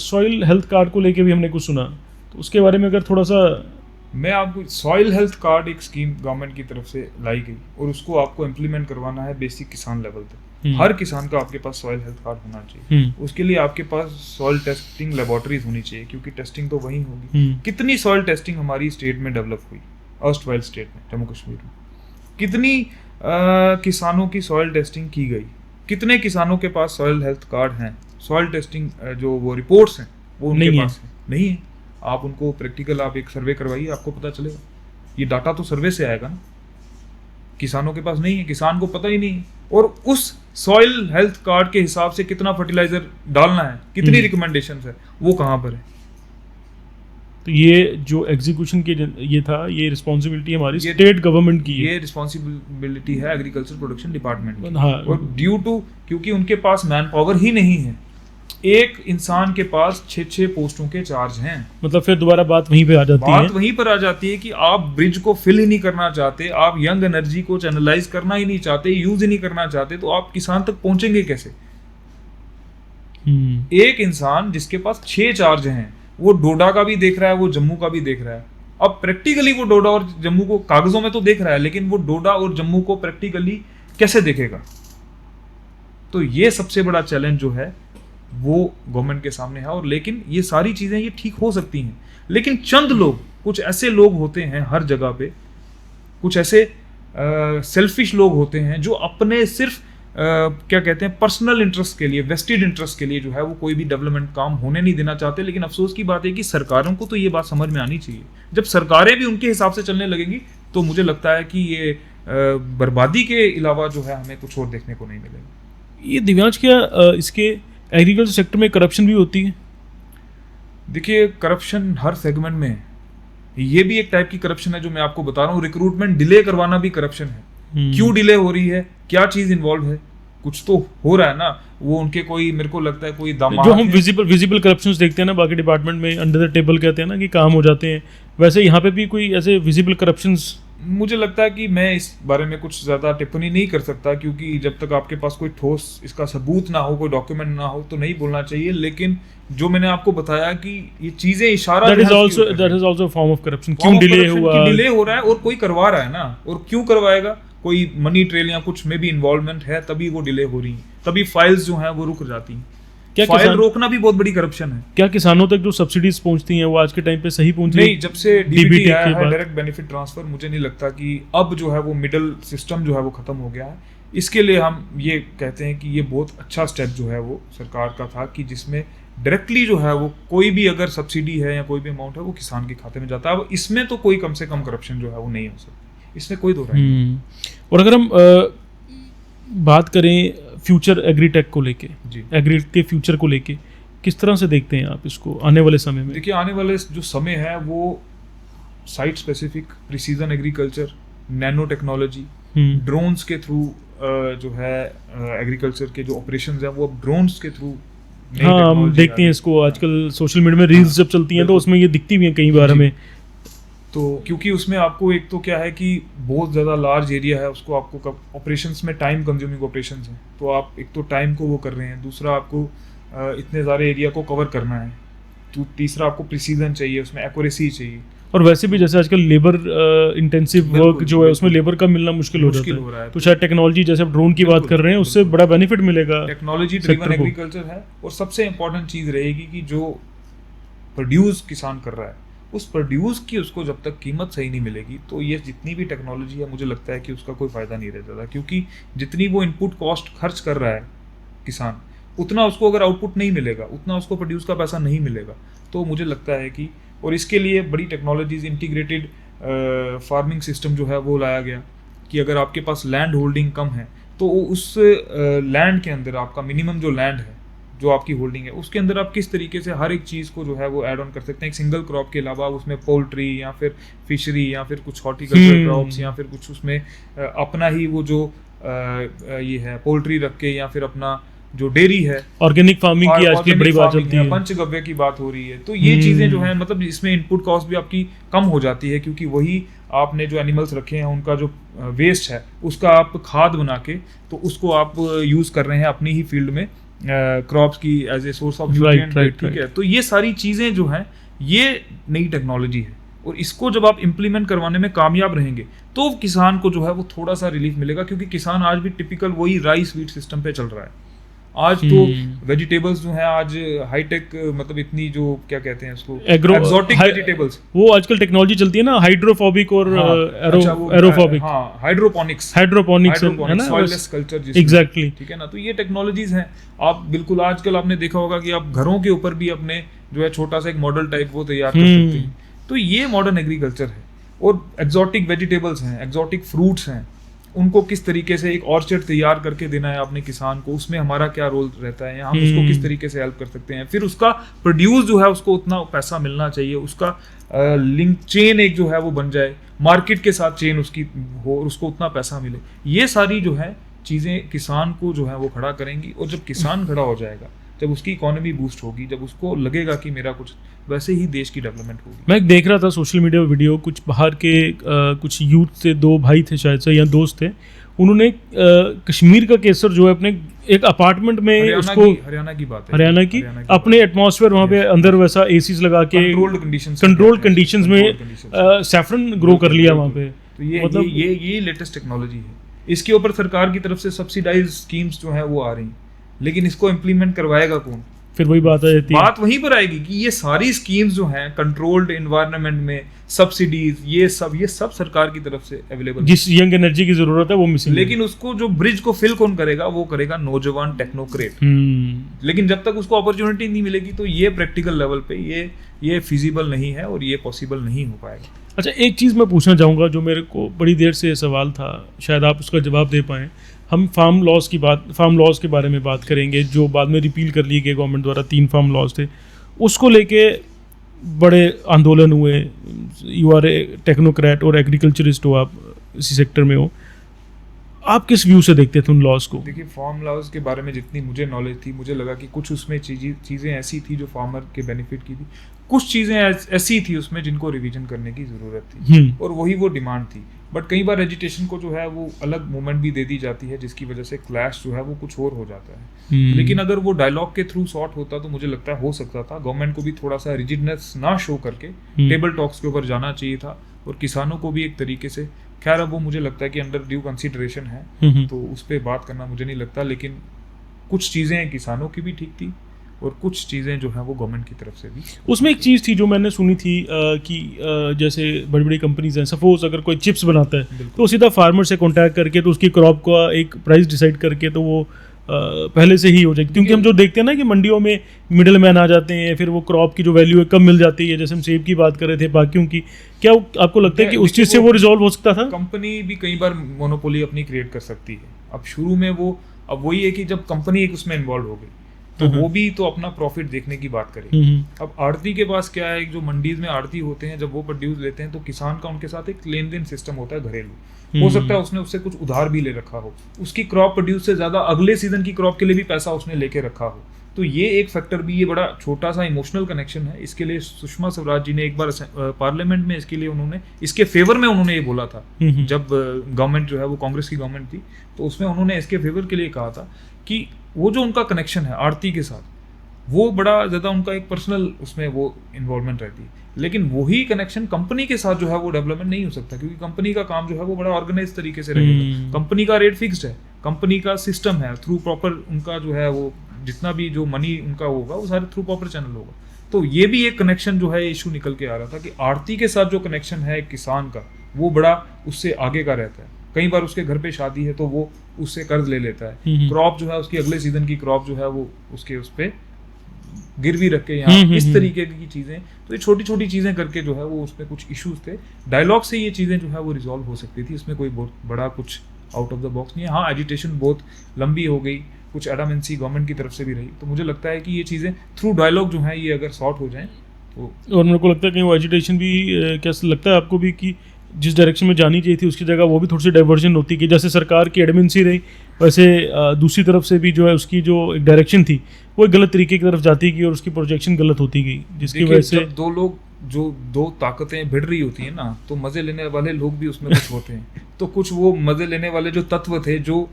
सॉइल हेल्थ कार्ड को लेके भी हमने कुछ सुना, तो उसके बारे में अगर थोड़ा सा। मैं आपको, सॉइल हेल्थ कार्ड एक स्कीम गवर्नमेंट की तरफ से लाई गई, और उसको आपको इम्प्लीमेंट करवाना है बेसिक किसान लेवल तक। हर किसान का आपके पास सॉइल हेल्थ कार्ड होना चाहिए। उसके लिए आपके पास सॉइल टेस्टिंग लेबोरेटरीज होनी चाहिए, क्योंकि टेस्टिंग तो वही होगी। कितनी सॉइल टेस्टिंग हमारी स्टेट में डेवलप हुई, अर्स्टवाइल स्टेट में, जम्मू कश्मीर में, कितनी किसानों की सॉइल टेस्टिंग की गई, कितने किसानों के पास सॉइल हेल्थ कार्ड हैं, सॉइल टेस्टिंग जो वो रिपोर्ट्स हैं वो उनके पास नहीं है। आप उनको प्रैक्टिकल, आप एक सर्वे करवाइए, आपको पता चलेगा। ये डाटा तो सर्वे से आएगा ना, किसानों के पास नहीं है, किसान को पता ही नहीं है। और उस सॉइल हेल्थ कार्ड के हिसाब से कितना फर्टिलाइजर डालना है, कितनी रिकमेंडेशंस है, वो कहाँ पर है? तो ये जो एग्जीक्यूशन की ये था, ये रिस्पॉन्सिबिलिटी हमारी स्टेट गवर्नमेंट की है। ये रिस्पॉन्सिबिलिटी है एग्रीकल्चर प्रोडक्शन डिपार्टमेंट की। हाँ। और ड्यू टू, क्योंकि उनके पास मैन पावर ही नहीं है, एक इंसान के पास 6 पोस्टों के चार्ज हैं। मतलब फिर दोबारा बात वहीं पे आ जाती है। बात वहीं पर आ जाती है कि आप ब्रिज को फिल ही नहीं करना चाहते, आप यंग एनर्जी को चैनलाइज करना ही नहीं चाहते, यूज ही नहीं करना चाहते, तो आप किसान तक पहुंचेंगे कैसे? एक इंसान जिसके पास 6 चार्ज हैं, वो डोडा का भी देख रहा है, वो जम्मू का भी देख रहा है। अब प्रैक्टिकली वो डोडा और जम्मू को कागजों में तो देख रहा है, लेकिन वो डोडा और जम्मू को प्रैक्टिकली कैसे देखेगा? तो ये सबसे बड़ा चैलेंज जो है वो गवर्नमेंट के सामने है। और लेकिन ये सारी चीजें ये ठीक हो सकती हैं, लेकिन चंद लोग, कुछ ऐसे लोग होते हैं हर जगह पे, कुछ ऐसे सेल्फिश लोग होते हैं जो अपने सिर्फ क्या कहते हैं, पर्सनल इंटरेस्ट के लिए, वेस्टेड इंटरेस्ट के लिए जो है वो कोई भी डेवलपमेंट काम होने नहीं देना चाहते। लेकिन अफसोस की बात है कि सरकारों को तो ये बात समझ में आनी चाहिए। जब सरकारें भी उनके हिसाब से चलने लगेंगी, तो मुझे लगता है कि ये बर्बादी के अलावा जो है हमें कुछ और देखने को नहीं मिलेगा। ये दिव्यांश, क्या इसके एग्रीकल्चर सेक्टर में करप्शन भी होती है? देखिए, करप्शन हर सेगमेंट में है। ये भी एक टाइप की करप्शन है जो मैं आपको बता रहा हूँ। रिक्रूटमेंट डिले करवाना भी करप्शन है। क्यों डिले हो रही है, क्या चीज इन्वॉल्व है, कुछ तो हो रहा है ना। वो उनके कोई, मेरे को लगता है कोई दामाद, जो हम विजिबल करप्शंस देखते हैं ना बाकी डिपार्टमेंट में, अंडर द टेबल कहते हैं ना कि काम हो जाते हैं, वैसे यहाँ पे भी कोई ऐसे विजिबल करप्शंस? मुझे लगता है कि मैं इस बारे में कुछ ज़्यादा टिप्पणी नहीं कर सकता, क्योंकि जब तक आपके पास कोई ठोस इसका सबूत ना हो, कोई डॉक्यूमेंट ना हो, तो नहीं बोलना चाहिए। लेकिन जो मैंने आपको बताया कि ये चीज़ें इशारा, that is also form of corruption. क्यों डिले हुआ, डिले हो रहा है, और कोई करवा रहा है ना, और क्यों करवाएगा? कोई मनी ट्रेल या कुछ में भी इन्वॉल्वमेंट है, तभी वो डिले हो रही है, तभी फाइल्स जो हैं वो रुक जाती हैं। फाइल रोकना भी बहुत बड़ी करप्शन है। क्या किसानों तक जो सब्सिडीज पहुंचती हैं वो आज के टाइम पे सही पहुंच रही है? नहीं, जब से डीबीटी आया है, डायरेक्ट बेनिफिट ट्रांसफर, मुझे नहीं लगता कि अब जो है वो मिडिल सिस्टम जो है वो खत्म हो गया है। इसके लिए हम ये कहते हैं कि ये बहुत अच्छा स्टेप जो है वो सरकार का था, कि जिसमें डायरेक्टली जो है वो कोई भी अगर सब्सिडी है या कोई भी अमाउंट है वो किसान के खाते में जाता है। अब इसमें तो कोई कम से कम करप्शन जो है वो नहीं हो सकती, इसमें कोई दो राय नहीं। और अगर हम बात करें फ्यूचर एग्रीटेक को लेके, एग्री के फ्यूचर को लेके, किस तरह से देखते हैं आप इसको आने वाले समय में? देखिए, आने वाले जो समय है वो site specific precision agriculture, nano technology, drones के थ्रू जो है एग्रीकल्चर के जो ऑपरेशंस हैं वो अब ड्रोन्स के थ्रू। हाँ, हम देखते हैं इसको आजकल सोशल मीडिया में रील्स जब चलती हैं तो उसमें ये दिखती भी हैं कई बार हमें। तो क्योंकि उसमें आपको एक तो क्या है कि बहुत ज़्यादा लार्ज एरिया है, उसको आपको ऑपरेशंस में टाइम कंज्यूमिंग ऑपरेशंस हैं, तो आप एक तो टाइम को वो कर रहे हैं, दूसरा आपको इतने सारे एरिया को कवर करना है, तो तीसरा आपको प्रिसीजन चाहिए, उसमें एक्यूरेसी चाहिए। और वैसे भी जैसे आजकल लेबर इंटेंसिव वर्क जो है उसमें लेबर का मिलना मुश्किल हो जाता है, तो शायद टेक्नोलॉजी जैसे आप ड्रोन की बात कर रहे हैं उससे बड़ा बेनिफिट मिलेगा। टेक्नोलॉजी ड्रिवन एग्रीकल्चर है, और सबसे इंपॉर्टेंट चीज़ रहेगी कि जो प्रोड्यूस किसान कर रहा है उस प्रोड्यूस की उसको जब तक कीमत सही नहीं मिलेगी तो ये जितनी भी टेक्नोलॉजी है मुझे लगता है कि उसका कोई फ़ायदा नहीं रह जाता, क्योंकि जितनी वो इनपुट कॉस्ट खर्च कर रहा है किसान, उतना उसको अगर आउटपुट नहीं मिलेगा, उतना उसको प्रोड्यूस का पैसा नहीं मिलेगा। तो मुझे लगता है कि, और इसके लिए बड़ी टेक्नोलॉजीज, इंटीग्रेटेड फार्मिंग सिस्टम जो है वो लाया गया कि अगर आपके पास लैंड होल्डिंग कम है तो उस लैंड के अंदर आपका मिनिमम जो लैंड है, जो आपकी होल्डिंग है, उसके अंदर आप किस तरीके से हर एक चीज़ को जो है वो ऐड ऑन कर सकते हैं। एक सिंगल क्रॉप के अलावा उसमें पोल्ट्री या फिर फिशरी या फिर कुछ हॉर्टिकल्चर क्रॉप्स या फिर कुछ उसमें अपना ही वो जो ये है पोल्ट्री रख के, या फिर अपना जो डेयरी है, ऑर्गेनिक फार्मिंग की आजकल बड़ी बात चलती है, पंचगव्य की बात हो रही है। तो ये चीज़ें जो है मतलब इसमें इनपुट कॉस्ट भी आपकी कम हो जाती है, क्योंकि वही आपने जो एनिमल्स रखे हैं उनका जो वेस्ट है उसका आप खाद बना के तो उसको आप यूज़ कर रहे हैं अपनी ही फील्ड में, क्रॉप्स की as a source of nutrient, ठीक है। तो ये सारी चीज़ें जो हैं ये नई टेक्नोलॉजी है, और इसको जब आप इम्प्लीमेंट करवाने में कामयाब रहेंगे तो किसान को जो है वो थोड़ा सा रिलीफ मिलेगा, क्योंकि किसान आज भी टिपिकल वही राइस वीट सिस्टम पे चल रहा है। आज तो वेजिटेबल्स जो हैं आज हाईटेक, मतलब इतनी जो क्या कहते हैं उसको, एक्सोटिक वेजिटेबल्स, वो आजकल टेक्नोलॉजी चलती है ना, हाइड्रोफोबिक और एरोफोबिक, हाइड्रोपोनिक्स है ना, सॉइललेस कल्चर, एग्जैक्टली, ठीक है ना। तो ये टेक्नोलॉजीज हैं। आप बिल्कुल आजकल आपने देखा होगा कि आप घरों के ऊपर भी अपने जो है छोटा सा एक मॉडल टाइप वो तैयार कर सकते हैं। तो ये मॉडर्न एग्रीकल्चर है। और एक्सोटिक वेजिटेबल्स हैं, एक्सोटिक फ्रूट्स हैं, उनको किस तरीके से एक ऑर्चर्ड तैयार करके देना है अपने किसान को, उसमें हमारा क्या रोल रहता है, हम उसको किस तरीके से हेल्प कर सकते हैं, फिर उसका प्रोड्यूस जो है उसको उतना पैसा मिलना चाहिए, उसका लिंक चेन एक जो है वो बन जाए, मार्केट के साथ चेन उसकी हो, उसको उतना पैसा मिले। ये सारी जो है चीज़ें किसान को जो है वो खड़ा करेंगी, और जब किसान खड़ा हो जाएगा, जब उसकी इकोनॉमी बूस्ट होगी, जब उसको लगेगा कि मेरा कुछ, वैसे ही देश की डेवलपमेंट होगी। मैं देख रहा था सोशल मीडिया वीडियो, कुछ बाहर के कुछ यूथ से, दो भाई थे शायद से या दोस्त थे, उन्होंने कश्मीर का केसर जो है अपने एक अपार्टमेंट में उसको, हरियाणा की बात है, हरियाणा की अपने एटमॉस्फेयर वहाँ पे अंदर वैसा एसीज लगा के कंट्रोल्ड कंडीशंस में सैफरन ग्रो कर लिया वहाँ पे। तो ये मतलब ये लेटेस्ट टेक्नोलॉजी है। इसके ऊपर सरकार की तरफ से सब्सिडाइज स्कीम्स जो है वो आ रही, लेकिन इसको इम्प्लीमेंट करवाएगा कौन? फिर वही बात आ जाती है, बात वहीं पर आएगी कि ये सारी स्कीम्स जो हैं कंट्रोल्ड एनवायरनमेंट में, सब्सिडीज, ये सब सरकार की तरफ से अवेलेबल, जिस यंग एनर्जी की जरूरत है वो मिसिंग, लेकिन उसको जो ब्रिज को फिल कौन करेगा? वो करेगा नौजवान टेक्नोक्रेट। लेकिन जब तक उसको अपॉर्चुनिटी नहीं मिलेगी तो ये प्रैक्टिकल लेवल पे ये फिजिबल नहीं है और ये पॉसिबल नहीं हो पाएगा। अच्छा, एक चीज़ मैं पूछना चाहूँगा जो मेरे को बड़ी देर से सवाल था, शायद आप उसका जवाब दे पाएँ। हम फार्म लॉज के बारे में बात करेंगे जो बाद में रिपील कर लिए गए गवर्नमेंट द्वारा, 3 फार्म लॉज थे, उसको लेके बड़े आंदोलन हुए। यू आर ए टेक्नोक्रेट और एग्रीकल्चरिस्ट हो, आप इसी सेक्टर में हो, आप किस व्यू से देखते थे उन लॉज को? देखिए, फार्म लॉज के बारे में जितनी मुझे नॉलेज थी, मुझे लगा कि कुछ उसमें चीज़ें ऐसी थी जो फार्मर के बेनिफिट की थी, कुछ चीज़ें ऐसी थी उसमें जिनको रिवीजन करने की ज़रूरत थी, और वही वो डिमांड थी। बट कई बार एजुटेशन को जो है वो अलग मूवमेंट भी दे दी जाती है, जिसकी वजह से क्लैश जो है वो कुछ और हो जाता है। लेकिन अगर वो डायलॉग के थ्रू सॉर्ट होता तो मुझे लगता है हो सकता था। गवर्नमेंट को भी थोड़ा सा रिजिडनेस ना शो करके टेबल टॉक्स के ऊपर जाना चाहिए था, और किसानों को भी एक तरीके से, खैर अब वो मुझे लगता है कि अंडर ड्यू कंसिडरेशन है, तो उस पर बात करना मुझे नहीं लगता। लेकिन कुछ चीज़ें किसानों की भी ठीक थी और कुछ चीज़ें जो है वो गवर्नमेंट की तरफ से भी। उसमें एक चीज़ थी जो मैंने सुनी थी कि जैसे बड़ी बड़ी कंपनीज हैं, सपोज अगर कोई चिप्स बनाता है तो सीधा फार्मर से कांटेक्ट करके तो उसकी क्रॉप का एक प्राइस डिसाइड करके तो वो पहले से ही हो जाएगी। क्योंकि हम जो देखते हैं ना कि मंडियों में मिडिल मैन आ जाते हैं, फिर वो क्रॉप की जो वैल्यू है कम मिल जाती है। जैसे हम सेब की बात कर रहे थे, बाकियों की, क्या आपको लगता है कि उस चीज़ से वो रिजॉल्व हो सकता था? कंपनी भी कई बार मोनोपोली अपनी क्रिएट कर सकती है। अब शुरू में वो, अब वही है कि जब कंपनी एक उसमें इन्वॉल्व हो गई तो वो भी तो अपना प्रॉफिट देखने की बात करें। अब आड़ती के पास क्या है, जो मंडीज में आड़ती होते हैं, जब वो प्रोड्यूस लेते हैं तो किसान का उनके साथ एक लेन देन सिस्टम होता है घरेलू। हो सकता है उसने उससे कुछ उधार भी ले रखा हो, उसकी क्रॉप प्रोड्यूस से ज्यादा अगले सीजन की क्रॉप के लिए भी पैसा उसने लेके रखा हो। तो ये एक फैक्टर भी, ये बड़ा छोटा सा इमोशनल कनेक्शन है। इसके लिए सुषमा स्वराज जी ने एक बार पार्लियामेंट में इसके लिए उन्होंने, इसके फेवर में उन्होंने ये बोला था, जब गवर्नमेंट जो है वो कांग्रेस की गवर्नमेंट थी, तो उसमें उन्होंने इसके फेवर के लिए कहा था कि वो जो उनका कनेक्शन है आड़ती के साथ, वो बड़ा ज़्यादा उनका एक पर्सनल उसमें वो इन्वॉल्वमेंट रहती है। लेकिन वही कनेक्शन कंपनी के साथ जो है वो डेवलपमेंट नहीं हो सकता, क्योंकि कंपनी का काम जो है वो बड़ा ऑर्गेनाइज तरीके से रहेगा। कंपनी का रेट फिक्स्ड है, कंपनी का सिस्टम है, थ्रू प्रॉपर उनका जो है वो जितना भी जो मनी उनका होगा वो सारे थ्रू प्रॉपर चैनल होगा। तो ये भी एक कनेक्शन जो है इशू निकल के आ रहा था कि आड़ती के साथ जो कनेक्शन है किसान का, वो बड़ा उससे आगे का रहता है। कई बार उसके घर पे शादी है तो वो उससे कर्ज ले लेता है, क्रॉप जो है उसकी अगले सीजन की क्रॉप जो है वो उसके उस पे गिरवी रख के यहाँ इस तरीके की चीजें। तो ये छोटी छोटी चीजें करके जो है वो उसमें कुछ इश्यूज थे, डायलॉग से ये चीजें जो है वो रिजॉल्व हो सकती थी। इसमें कोई बहुत बड़ा कुछ आउट ऑफ द बॉक्स नहीं है। हाँ, एजिटेशन बहुत लंबी हो गई, कुछ एडामेंसी गवर्नमेंट की तरफ से भी रही। तो मुझे लगता है कि ये चीजें थ्रू डायलॉग जो है ये अगर सॉर्ट हो जाएं तो। और मेरे को लगता है कि वो एजिटेशन भी कैसे लगता है आपको भी कि जिस डायरेक्शन में जानी चाहिए थी उसकी जगह वो भी थोड़ी सी डाइवर्जन होती कि जैसे सरकार की एडमेंसी रही, वैसे दूसरी तरफ से भी जो है उसकी जो एक डायरेक्शन थी वो एक गलत तरीके की तरफ जाती गई और उसकी प्रोजेक्शन गलत होती गई, जिसकी वजह से जब दो लोग जो दो ताकतें भिड़ रही होती हैं ना, तो मजे लेने वाले लोग भी उसमें कुछ होते हैं। तो कुछ वो मजे लेने वाले जो तत्व थे जो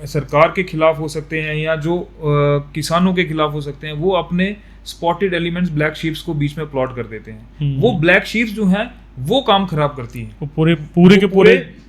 सरकार के खिलाफ हो सकते हैं या जो किसानों के खिलाफ हो सकते हैं, वो अपने स्पॉटेड एलिमेंट्स ब्लैक शीप्स को बीच में प्लॉट कर देते हैं। वो ब्लैक शीप्स जो हैं वो काम खराब करती है, वो पूरे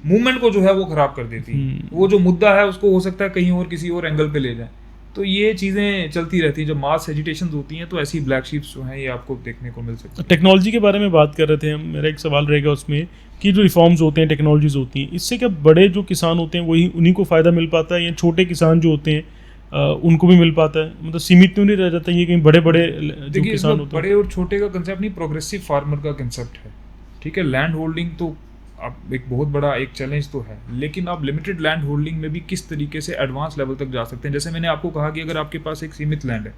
मूवमेंट को जो है वो खराब कर देती है। वो जो मुद्दा है उसको हो सकता है कहीं और किसी और एंगल पे ले जाए। तो ये चीज़ें चलती रहती हैं। जब मास एजिटेशन होती हैं तो ऐसी ब्लैक शीप्स जो हैं ये आपको देखने को मिल सकती है। टेक्नोलॉजी के बारे में बात कर रहे थे हम, मेरा एक सवाल रहेगा उसमें कि जो रिफॉर्म्स होते हैं, टेक्नोलॉजीज होती हैं, इससे क्या बड़े जो किसान होते हैं वही उन्हीं को फ़ायदा मिल पाता है या छोटे किसान जो होते हैं उनको भी मिल पाता है? मतलब सीमित तो नहीं रह जाता ये, कहीं बड़े बड़े जो किसान होते हैं? बड़े और छोटे का कंसेप्ट नहीं, प्रोग्रेसिव फार्मर का कंसेप्ट है। ठीक है, लैंड होल्डिंग तो अब एक बहुत बड़ा एक चैलेंज तो है, लेकिन आप लिमिटेड लैंड होल्डिंग में भी किस तरीके से एडवांस लेवल तक जा सकते हैं। जैसे मैंने आपको कहा कि अगर आपके पास एक सीमित लैंड है,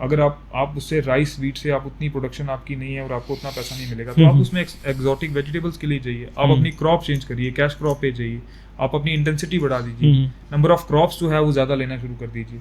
अगर आप उससे राइस वीट से आप उतनी प्रोडक्शन आपकी नहीं है और आपको उतना पैसा नहीं मिलेगा, तो आप उसमें एक्सोटिक वेजिटेबल्स के लिए जाइए, आप अपनी क्रॉप चेंज करिए, कैश क्रॉप पे जाइए, आप अपनी इंटेंसिटी बढ़ा दीजिए, नंबर ऑफ क्रॉप्स जो है वो ज़्यादा लेना शुरू कर दीजिए।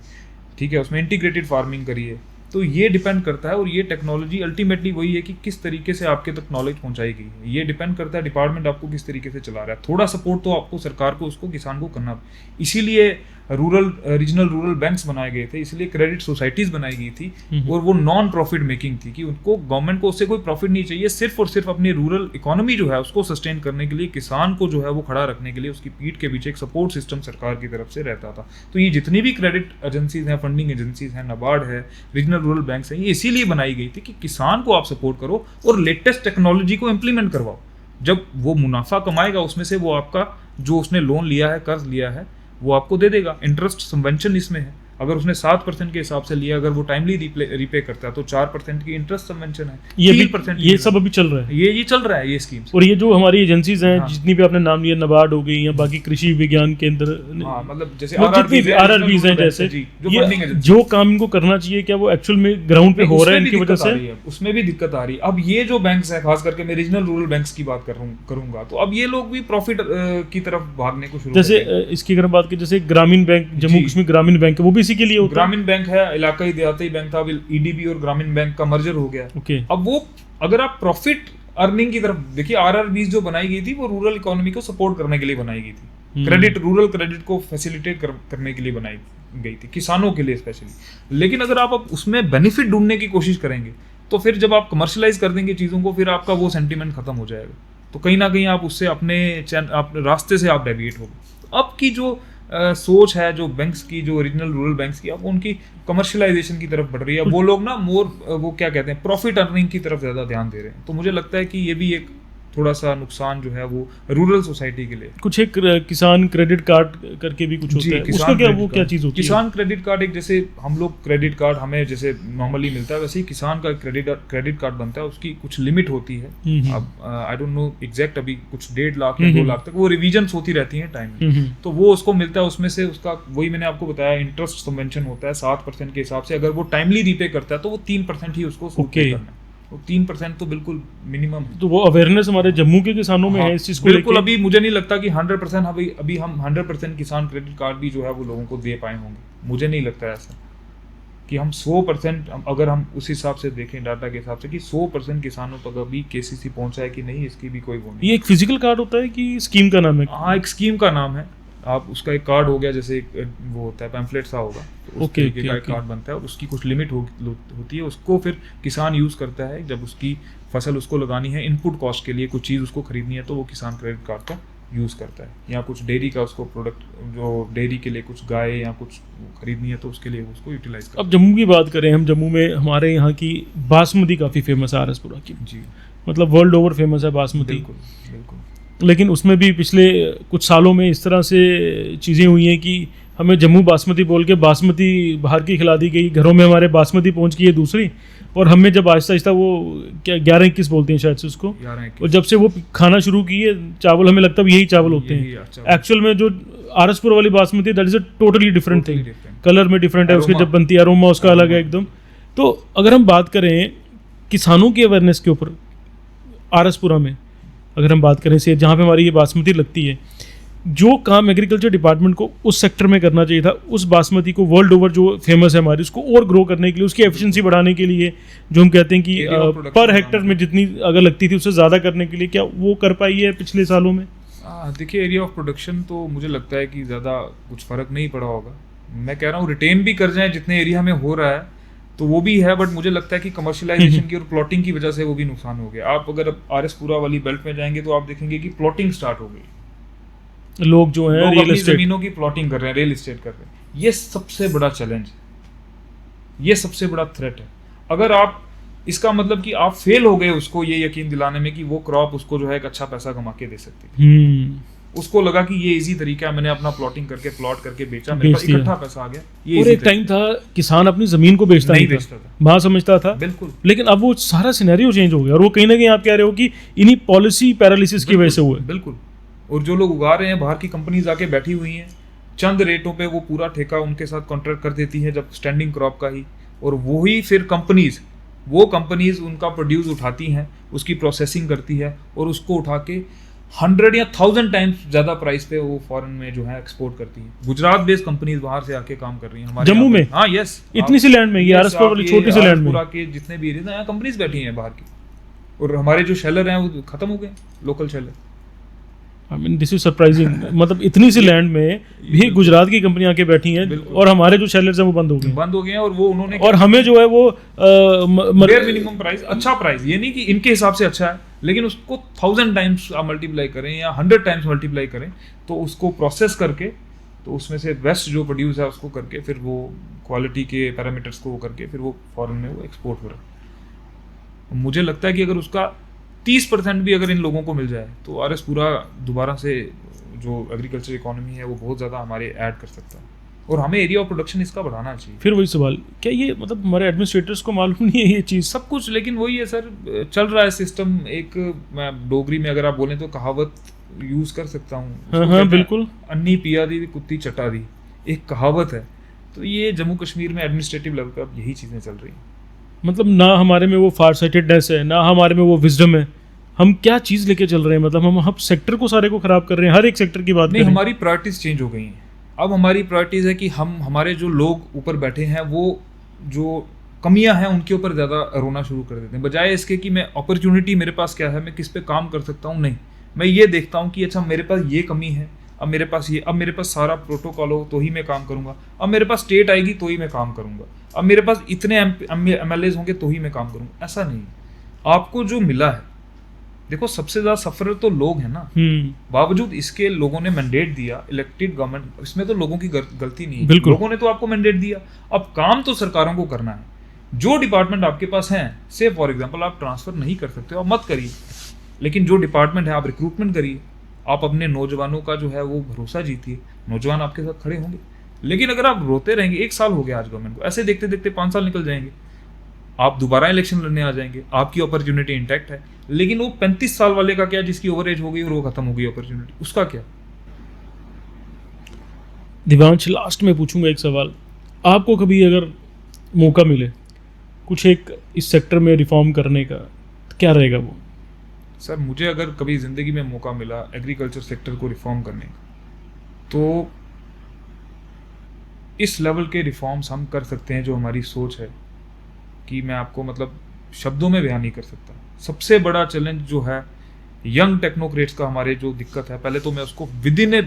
ठीक है, उसमें इंटीग्रेटेड फार्मिंग करिए। तो ये डिपेंड करता है, और ये टेक्नोलॉजी अल्टीमेटली वही है कि किस तरीके से आपके तक नॉलेज पहुंचाई गई है। ये डिपेंड करता है डिपार्टमेंट आपको किस तरीके से चला रहा है। थोड़ा सपोर्ट तो आपको सरकार को उसको किसान को करना, इसीलिए रीजनल रूरल बैंक्स बनाए गए थे, इसलिए क्रेडिट सोसाइटीज बनाई गई थी, और वो नॉन प्रॉफिट मेकिंग थी कि उनको गवर्नमेंट को उससे कोई प्रॉफिट नहीं चाहिए, सिर्फ और सिर्फ अपनी रूरल इकोनॉमी जो है उसको सस्टेन करने के लिए, किसान को जो है वो खड़ा रखने के लिए उसकी पीठ के पीछे एक सपोर्ट सिस्टम सरकार की तरफ से रहता था। तो ये जितनी भी क्रेडिट एजेंसीज हैं, फंडिंग एजेंसीज हैं, नाबार्ड है, रीजनल रूरल बैंक्स हैं, ये इसीलिए बनाई गई थी कि किसान को आप सपोर्ट करो और लेटेस्ट टेक्नोलॉजी को इम्प्लीमेंट करवाओ। जब वो मुनाफा कमाएगा उसमें से वो आपका जो उसने लोन लिया है, कर्ज लिया है, वो आपको दे देगा। इंटरेस्ट सबवेंशन इसमें है। अगर उसने 7% के हिसाब से लिया, अगर वो टाइमली रिपे करता है तो 4% की इंटरेस्ट सबवेंशन है। ये 3% ये सब अभी चल रहा है, ये चल रहा है ये स्कीम। और ये जो हमारी एजेंसीज हैं, जितनी भी आपने नाम लिया, नाबार्ड हो गई या बाकी कृषि विज्ञान केंद्र, मतलब जैसे आरआरबीज हैं, जैसे जो काम इनको करना चाहिए, क्या वो एक्चुअल में ग्राउंड पे हो रहा है इनकी वजह से? उसमें भी दिक्कत आ रही है। अब ये जो बैंक्स है, खास करके मैं रीजनल रूरल बैंक्स की बात करूंगा, तो अब ये लोग भी प्रॉफिट की तरफ भागने को शुरू, जैसे इसकी अगर बात की, जैसे ग्रामीण बैंक, जम्मू कश्मीर ग्रामीण बैंक, वो भी इसी के लिए होता है। ग्रामीण बैंक है, इलाकाई देहाती बैंक था, अब ईडीबी और ग्रामीण बैंक का मर्जर हो गया। अब वो अगर आप प्रॉफिट अर्निंग की तरफ देखिए, आरआरबीज जो बनाई गई थी वो रूरल इकोनॉमी को सपोर्ट करने के लिए बनाई गई थी, क्रेडिट, रूरल क्रेडिट को फैसिलिटेट करने के लिए बनाई गई थी, किसानों के लिए स्पेशली। लेकिन अगर आप उसमें बेनिफिट ढूंढने की कोशिश करेंगे तो फिर जब आप कमर्शलाइज कर देंगे चीज़ों को, फिर आपका वो सेंटीमेंट खत्म हो जाएगा। तो कहीं ना कहीं आप उससे अपने रास्ते से आप डेविएट हो गए। तो अब की जो सोच है जो बैंक्स की, जो ओरिजिनल रूरल बैंक्स की, अब उनकी कमर्शलाइजेशन की तरफ बढ़ रही है। वो लोग ना मोर वो क्या कहते हैं, प्रॉफिट अर्निंग की तरफ ज़्यादा ध्यान दे रहे हैं। तो मुझे लगता है कि ये भी एक थोड़ा सा नुकसान जो है वो रूरल सोसाइटी के लिए। कुछ एक किसान क्रेडिट कार्ड करके भी कुछ होता है, उसका क्या, वो क्या चीज़ होती है? किसान क्रेडिट कार्ड एक, जैसे हम लोग क्रेडिट कार्ड हमें जैसे नॉर्मली मिलता है, वैसे ही किसान का क्रेडिट कार्ड बनता है, उसकी कुछ लिमिट होती है। अब आई डोंट नो एग्जैक्ट, अभी कुछ 1.5 लाख या 2 लाख तक वो रिविजन्स होती रहती हैं टाइम, तो वो उसको मिलता है। उसमें से उसका वही मैंने आपको बताया, इंटरेस्ट सबवेंशन होता है 7% के हिसाब से। अगर वो टाइमली रीपे करता है तो वो 3% ही उसको पे करना है। 3% तो बिल्कुल मिनिमम है। तो वो अवेयरनेस हमारे जम्मू के किसानों में है इस चीज़ को बिल्कुल। अभी मुझे नहीं लगता कि 100% अभी हम 100% किसान क्रेडिट कार्ड भी जो है वो लोगों को दे पाए होंगे। मुझे नहीं लगता है ऐसा कि हम 100%, अगर हम उस हिसाब से देखें डाटा के हिसाब से कि 100% किसानों तक अभी केसीसी पहुंचा है कि नहीं, इसकी भी कोई वो नहीं। ये एक फिजिकल कार्ड होता है कि स्कीम का नाम है? हाँ, एक स्कीम का नाम है। आप उसका एक कार्ड हो गया, जैसे एक वो होता है पैम्फलेट सा होगा, तो उस तरीके का एक कार्ड बनता है और उसकी कुछ लिमिट होती है। उसको फिर किसान यूज़ करता है जब उसकी फसल उसको लगानी है, इनपुट कॉस्ट के लिए कुछ चीज़ उसको खरीदनी है, तो वो किसान क्रेडिट कार्ड का यूज़ करता है। या कुछ डेयरी का उसको प्रोडक्ट, जो डेयरी के लिए कुछ गाय या कुछ खरीदनी है, तो उसके लिए उसको यूटिलाइज करता है। अब जम्मू की बात करें, हम जम्मू में हमारे यहाँ की बासमती काफ़ी फेमस है, आरएसपुरा की जी, मतलब वर्ल्ड ओवर फेमस है बासमती। बिल्कुल बिल्कुल। लेकिन उसमें भी पिछले कुछ सालों में इस तरह से चीज़ें हुई हैं कि हमें जम्मू बासमती बोल के बासमती बाहर की खिला दी गई, घरों में हमारे बासमती पहुंच गई है दूसरी, और हमें जब आहिस्ता आहिस्ता वो क्या 11-21 बोलते हैं शायद से उसको, और जब से वो खाना शुरू किए चावल, हमें लगता है यही चावल होते हैं। एक्चुअल में जो आरएसपुर वाली basmati, that is a totally different thing. Colour में डिफरेंट है उसके, जब बनती है अरोमा उसका अलग है एकदम। तो अगर हम बात करें किसानों की अवेयरनेस के ऊपर आरएसपुरा में, अगर हम बात करें से जहाँ पे हमारी ये बासमती लगती है, जो काम एग्रीकल्चर डिपार्टमेंट को उस सेक्टर में करना चाहिए था, उस बासमती को वर्ल्ड ओवर जो फेमस है हमारी, उसको और ग्रो करने के लिए, उसकी एफिशिएंसी बढ़ाने के लिए, जो हम कहते हैं कि पर हेक्टर में जितनी अगर लगती थी उससे ज़्यादा करने के लिए, क्या वो कर पाई है पिछले सालों में? देखिए, एरिया ऑफ प्रोडक्शन तो मुझे लगता है कि ज़्यादा कुछ फ़र्क नहीं पड़ा होगा। मैं कह रहा हूँ रिटेन भी कर जाए जितने एरिया में हो रहा है तो वो भी है, बट मुझे लगता है कि कमर्शियलाइजेशन की और प्लॉटिंग की वजह से वो भी नुकसान हो गया। आप अगर आरएसपुरा वाली बेल्ट में जाएंगे तो आप देखेंगे कि प्लॉटिंग स्टार्ट हो गई। लोग जो है रियल एस्टेट, जमीनों की प्लॉटिंग कर रहे हैं, रियल एस्टेट कर रहे हैं। ये सबसे बड़ा चैलेंज है, ये सबसे बड़ा थ्रेट है। अगर आप, इसका मतलब कि आप फेल हो गए उसको ये यकीन दिलाने में कि वो क्रॉप उसको जो है एक अच्छा पैसा कमा के दे सकती है। उसको लगा कि ये इजी तरीका है, मैंने अपना प्लॉटिंग करके प्लॉट करके बेचा, मेरे पास इकट्ठा पैसा आ गया। ये और एक टाइम था किसान अपनी जमीन को बेचता नहीं था, वहां समझता था, बिल्कुल। लेकिन अब वो सारा सिनेरियो चेंज हो गया, और वो कहीं ना कहीं आप कह रहे हो कि इन्हीं पॉलिसी पैरालिसिस की वजह से हुआ है। बिल्कुल। और जो लोग उगा रहे हैं, बाहर की कंपनीज आके बैठी हुई हैं, चंद रेटों पे वो पूरा ठेका उनके साथ कॉन्ट्रैक्ट कर देती है, जब स्टैंडिंग क्रॉप का ही, और वही फिर कंपनीज उनका प्रोड्यूस उठाती हैं, उसकी प्रोसेसिंग करती है और उसको उठा के 100 या 1000 टाइम्स ज्यादा प्राइस पे वो फॉरेन में जो है एक्सपोर्ट करती है। गुजरात बेस्ड कंपनीज बाहर से आके काम कर रही हैं हमारे जम्मू में। हाँ, यस, इतनी सी लैंड में, ये आरएसपुर वाली छोटी सी लैंड में पूरा के जितने भी एरिया यहाँ कंपनीज बैठी हैं बाहर की, और हमारे जो शेलर हैं वो खत्म हो गए, local Shelar. I mean this is surprising. मतलब इतनी सी लैंड में भी गुजरात की कंपनी आके बैठी हैं, और हमारे जो शेलर्स हैं वो बंद हो गए हैं, और वो उन्होंने, और हमें जो है वो बेयर मिनिमम प्राइस, अच्छा प्राइस, ये नहीं कि इनके हिसाब से अच्छा है, लेकिन उसको 1000 टाइम्स आप मल्टीप्लाई करें या 100 टाइम्स मल्टीप्लाई करें, तो उसको प्रोसेस करके, तो उसमें से बेस्ट जो प्रोड्यूस है उसको करके, फिर वो क्वालिटी के पैरामीटर्स को वो करके, फिर वो फॉरेन में वो एक्सपोर्ट हो रहा है। मुझे लगता है कि अगर उसका 30% भी अगर इन लोगों को मिल जाए तो आरएसपुरा दोबारा से जो एग्रीकल्चर इकोनॉमी है वो बहुत ज़्यादा हमारे ऐड कर सकता है, और हमें एरिया ऑफ प्रोडक्शन इसका बढ़ाना चाहिए। फिर वही सवाल, क्या ये मतलब हमारे एडमिनिस्ट्रेटर्स को मालूम नहीं है ये चीज़? सब कुछ, लेकिन वही है सर, चल रहा है सिस्टम। एक, मैं डोगरी में अगर आप बोलें तो कहावत यूज़ कर सकता हूँ। हाँ, बिल्कुल। अन्नी पिया दी कुत्ती चटा दी, एक कहावत है। तो ये जम्मू कश्मीर में एडमिनिस्ट्रेटिव लेवल पर अब यही चीज़ें चल रही हैं। मतलब ना हमारे में वो फार साइटेडनेस है, ना हमारे में वो विजडम है। हम क्या चीज़ लेके चल रहे हैं? मतलब हम सेक्टर को सारे को खराब कर रहे हैं, हर एक सेक्टर की बात नहीं, हमारी प्रायोरिटीज चेंज हो गई हैं। अब हमारी प्रायोरिटीज है कि हमारे जो लोग ऊपर बैठे हैं वो जो कमियां हैं उनके ऊपर ज़्यादा रोना शुरू कर देते हैं, बजाय इसके कि मैं अपॉर्चुनिटी मेरे पास क्या है, मैं किस पे काम कर सकता हूँ। नहीं, मैं ये देखता हूँ कि अच्छा मेरे पास ये कमी है, अब मेरे पास सारा प्रोटोकॉल हो तो ही मैं काम करूँगा, अब मेरे पास स्टेट आएगी तो ही मैं काम करूँगा, अब मेरे पास इतने MLAs होंगे तो ही मैं काम करूँगा। ऐसा नहीं, आपको जो मिला है, देखो सबसे ज्यादा सफर तो लोग हैं ना, बावजूद इसके लोगों ने मैंडेट दिया, इलेक्टेड गवर्नमेंट, इसमें तो लोगों की गलती नहीं है, लोगों ने तो आपको मैंडेट दिया। अब काम तो सरकारों को करना है। जो डिपार्टमेंट आपके पास है, से फॉर एग्जांपल आप ट्रांसफर नहीं कर सकते हो, आप मत करिए, लेकिन जो डिपार्टमेंट है, आप रिक्रूटमेंट करिए, आप अपने नौजवानों का जो है वो भरोसा जीतिए, नौजवान आपके साथ खड़े होंगे। लेकिन अगर आप रोते रहेंगे, 1 साल हो गया आज गवर्नमेंट को, ऐसे देखते देखते 5 साल निकल जाएंगे, आप दोबारा इलेक्शन लड़ने आ जाएंगे, आपकी अपॉर्चुनिटी इंटैक्ट है, लेकिन वो 35 साल वाले का क्या, जिसकी ओवर एज हो गई और वो खत्म हो गई अपॉर्चुनिटी, उसका क्या? दिवांश, लास्ट में पूछूंगा एक सवाल, आपको कभी अगर मौका मिले कुछ एक इस सेक्टर में रिफॉर्म करने का, तो क्या रहेगा वो? सर, मुझे अगर कभी ज़िंदगी में मौका मिला एग्रीकल्चर सेक्टर को रिफॉर्म करने का, तो इस लेवल के रिफॉर्म्स हम कर सकते हैं जो हमारी सोच है, कि मैं आपको मतलब शब्दों में बयान नहीं कर सकता। सबसे बड़ा चैलेंज जो है यंग टेक्नोक्रेट्स का, हमारे जो दिक्कत है, पहले तो मैं उसको विद इन ए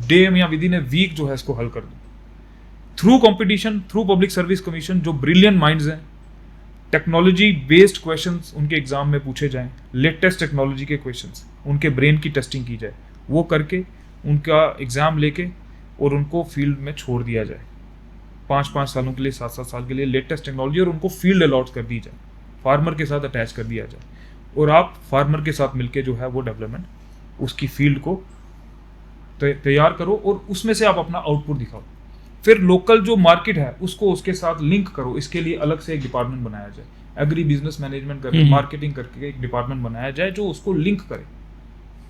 डे या विद इन ए वीक जो है इसको हल कर दूँ, through competition, through public service commission. जो ब्रिलियंट माइंड्स हैं, टेक्नोलॉजी बेस्ड क्वेश्चंस उनके एग्जाम में पूछे जाएं, लेटेस्ट टेक्नोलॉजी के क्वेश्चंस, उनके ब्रेन की टेस्टिंग की जाए, वो करके उनका एग्जाम लेके और उनको फील्ड में छोड़ दिया जाए 5-5 सालों के लिए, 7-7 साल के लिए, लेटेस्ट टेक्नोलॉजी, और उनको फील्ड अलॉट कर दी जाए, फार्मर के साथ अटैच कर दिया जाए, और आप फार्मर के साथ मिलके जो है वो डेवलपमेंट, उसकी फील्ड को तैयार करो और उसमें से आप अपना आउटपुट दिखाओ। फिर लोकल जो मार्केट है उसको उसके साथ लिंक करो, इसके लिए अलग से एक डिपार्टमेंट बनाया जाए, एग्री बिजनेस मैनेजमेंट करके, मार्केटिंग करके एक डिपार्टमेंट बनाया जाए जो उसको लिंक करे।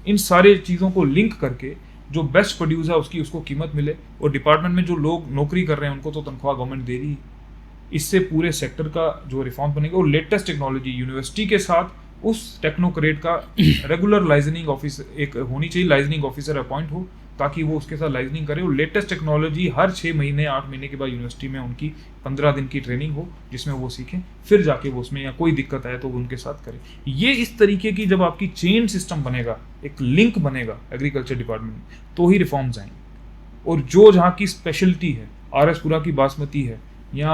इन सारे चीज़ों को लिंक करके जो बेस्ट प्रोड्यूस है उसकी उसको कीमत मिले, और डिपार्टमेंट में जो लोग नौकरी कर रहे हैं उनको तो तनख्वाह गवर्नमेंट दे रही है। इससे पूरे सेक्टर का जो रिफॉर्म बनेगा, और लेटेस्ट टेक्नोलॉजी यूनिवर्सिटी के साथ उस टेक्नोक्रेट का रेगुलर लाइजनिंग ऑफिस एक होनी चाहिए, लाइजनिंग ऑफिसर अपॉइंट हो, ताकि वो उसके साथ लाइजनिंग करे, और लेटेस्ट टेक्नोलॉजी हर 6 महीने 8 महीने के बाद यूनिवर्सिटी में उनकी 15 दिन की ट्रेनिंग हो, जिसमें वो सीखें, फिर जाके वो उसमें या कोई दिक्कत आए तो वो उनके साथ करें। ये इस तरीके की जब आपकी चेन सिस्टम बनेगा, एक लिंक बनेगा एग्रीकल्चर डिपार्टमेंट में, तो ही रिफॉर्म्स आएंगे। और जो जहाँ की स्पेशलिटी है, RS-पुरा की बासमती है, या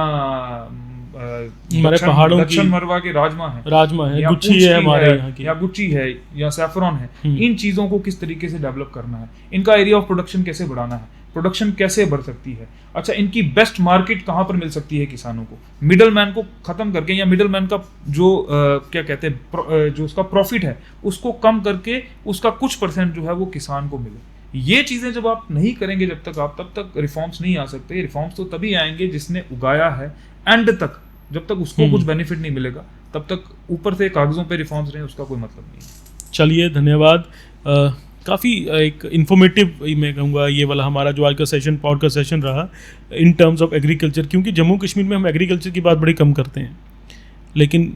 हमारे पहाड़ों की दक्षिण मरवा के राजमा है, गुच्ची है हमारे यहाँ की, या गुच्ची है, या सैफरॉन है, इन चीज़ों को किस तरीके से डेवलप करना है, इनका एरिया ऑफ प्रोडक्शन कैसे बढ़ाना है, प्रोडक्शन कैसे बढ़ सकती है, अच्छा इनकी बेस्ट मार्केट कहाँ पर मिल सकती है किसानों को, मिडल मैन को खत्म करके, या मिडल मैन का जो क्या कहते हैं जो उसका प्रॉफिट है उसको कम करके उसका कुछ % जो है वो किसान को मिले। ये चीज़ें जब आप नहीं करेंगे जब तक आप, तब तक रिफॉर्म्स नहीं आ सकते। रिफॉर्म्स तो तभी आएंगे जिसने उगाया है एंड तक, जब तक उसको कुछ बेनिफिट नहीं मिलेगा तब तक ऊपर से कागजों पे रिफॉर्म्स रहे उसका कोई मतलब नहीं है। चलिए, धन्यवाद। काफ़ी एक इन्फॉर्मेटिव मैं कहूँगा ये वाला हमारा जो आज का सेशन, पॉडकास्ट सेशन रहा इन टर्म्स ऑफ एग्रीकल्चर, क्योंकि जम्मू कश्मीर में हम एग्रीकल्चर की बात बड़ी कम करते हैं, लेकिन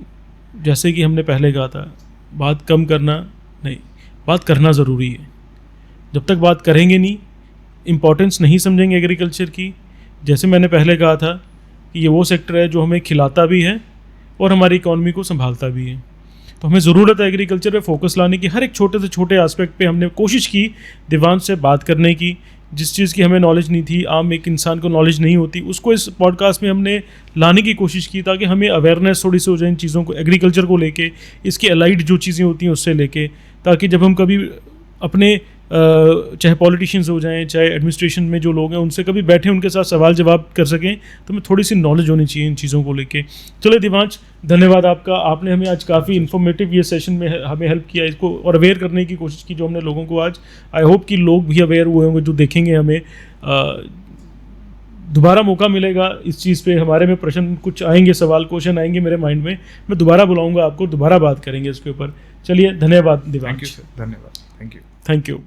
जैसे कि हमने पहले कहा था, बात कम करना नहीं, बात करना ज़रूरी है। जब तक बात करेंगे नहीं, इम्पोर्टेंस नहीं समझेंगे एग्रीकल्चर की, जैसे मैंने पहले कहा था कि ये वो सेक्टर है जो हमें खिलाता भी है और हमारी इकॉनमी को संभालता भी है, तो हमें ज़रूरत है एग्रीकल्चर पे फोकस लाने की। हर एक छोटे से छोटे एस्पेक्ट पे हमने कोशिश की दिवांश से बात करने की, जिस चीज़ की हमें नॉलेज नहीं थी, आम एक इंसान को नॉलेज नहीं होती, उसको इस पॉडकास्ट में हमने लाने की कोशिश की, ताकि हमें अवेयरनेस थोड़ी सी हो जाए इन चीज़ों को, एग्रीकल्चर को लेके, इसके अलाइड जो चीज़ें होती हैं उससे लेके, ताकि जब हम कभी अपने चाहे पॉलिटिशियंस हो जाएं, चाहे एडमिनिस्ट्रेशन में जो लोग हैं, उनसे कभी बैठे उनके साथ सवाल जवाब कर सकें, तो हमें थोड़ी सी नॉलेज होनी चाहिए इन चीज़ों को लेके। चलो दिवांश, धन्यवाद आपका, आपने हमें आज काफ़ी इन्फॉर्मेटिव ये सेशन में हमें हेल्प किया, इसको और अवेयर करने की कोशिश की जो हमने लोगों को आज। आई होप कि लोग भी अवेयर हुए होंगे जो देखेंगे हमें। दोबारा मौका मिलेगा इस चीज़ पे, हमारे में प्रश्न कुछ आएंगे, सवाल क्वेश्चन आएंगे मेरे माइंड में, मैं दोबारा बुलाऊंगा आपको, दोबारा बात करेंगे इसके ऊपर। चलिए, धन्यवाद दिवांश। थैंक यू सर, धन्यवाद, थैंक यू। Thank you.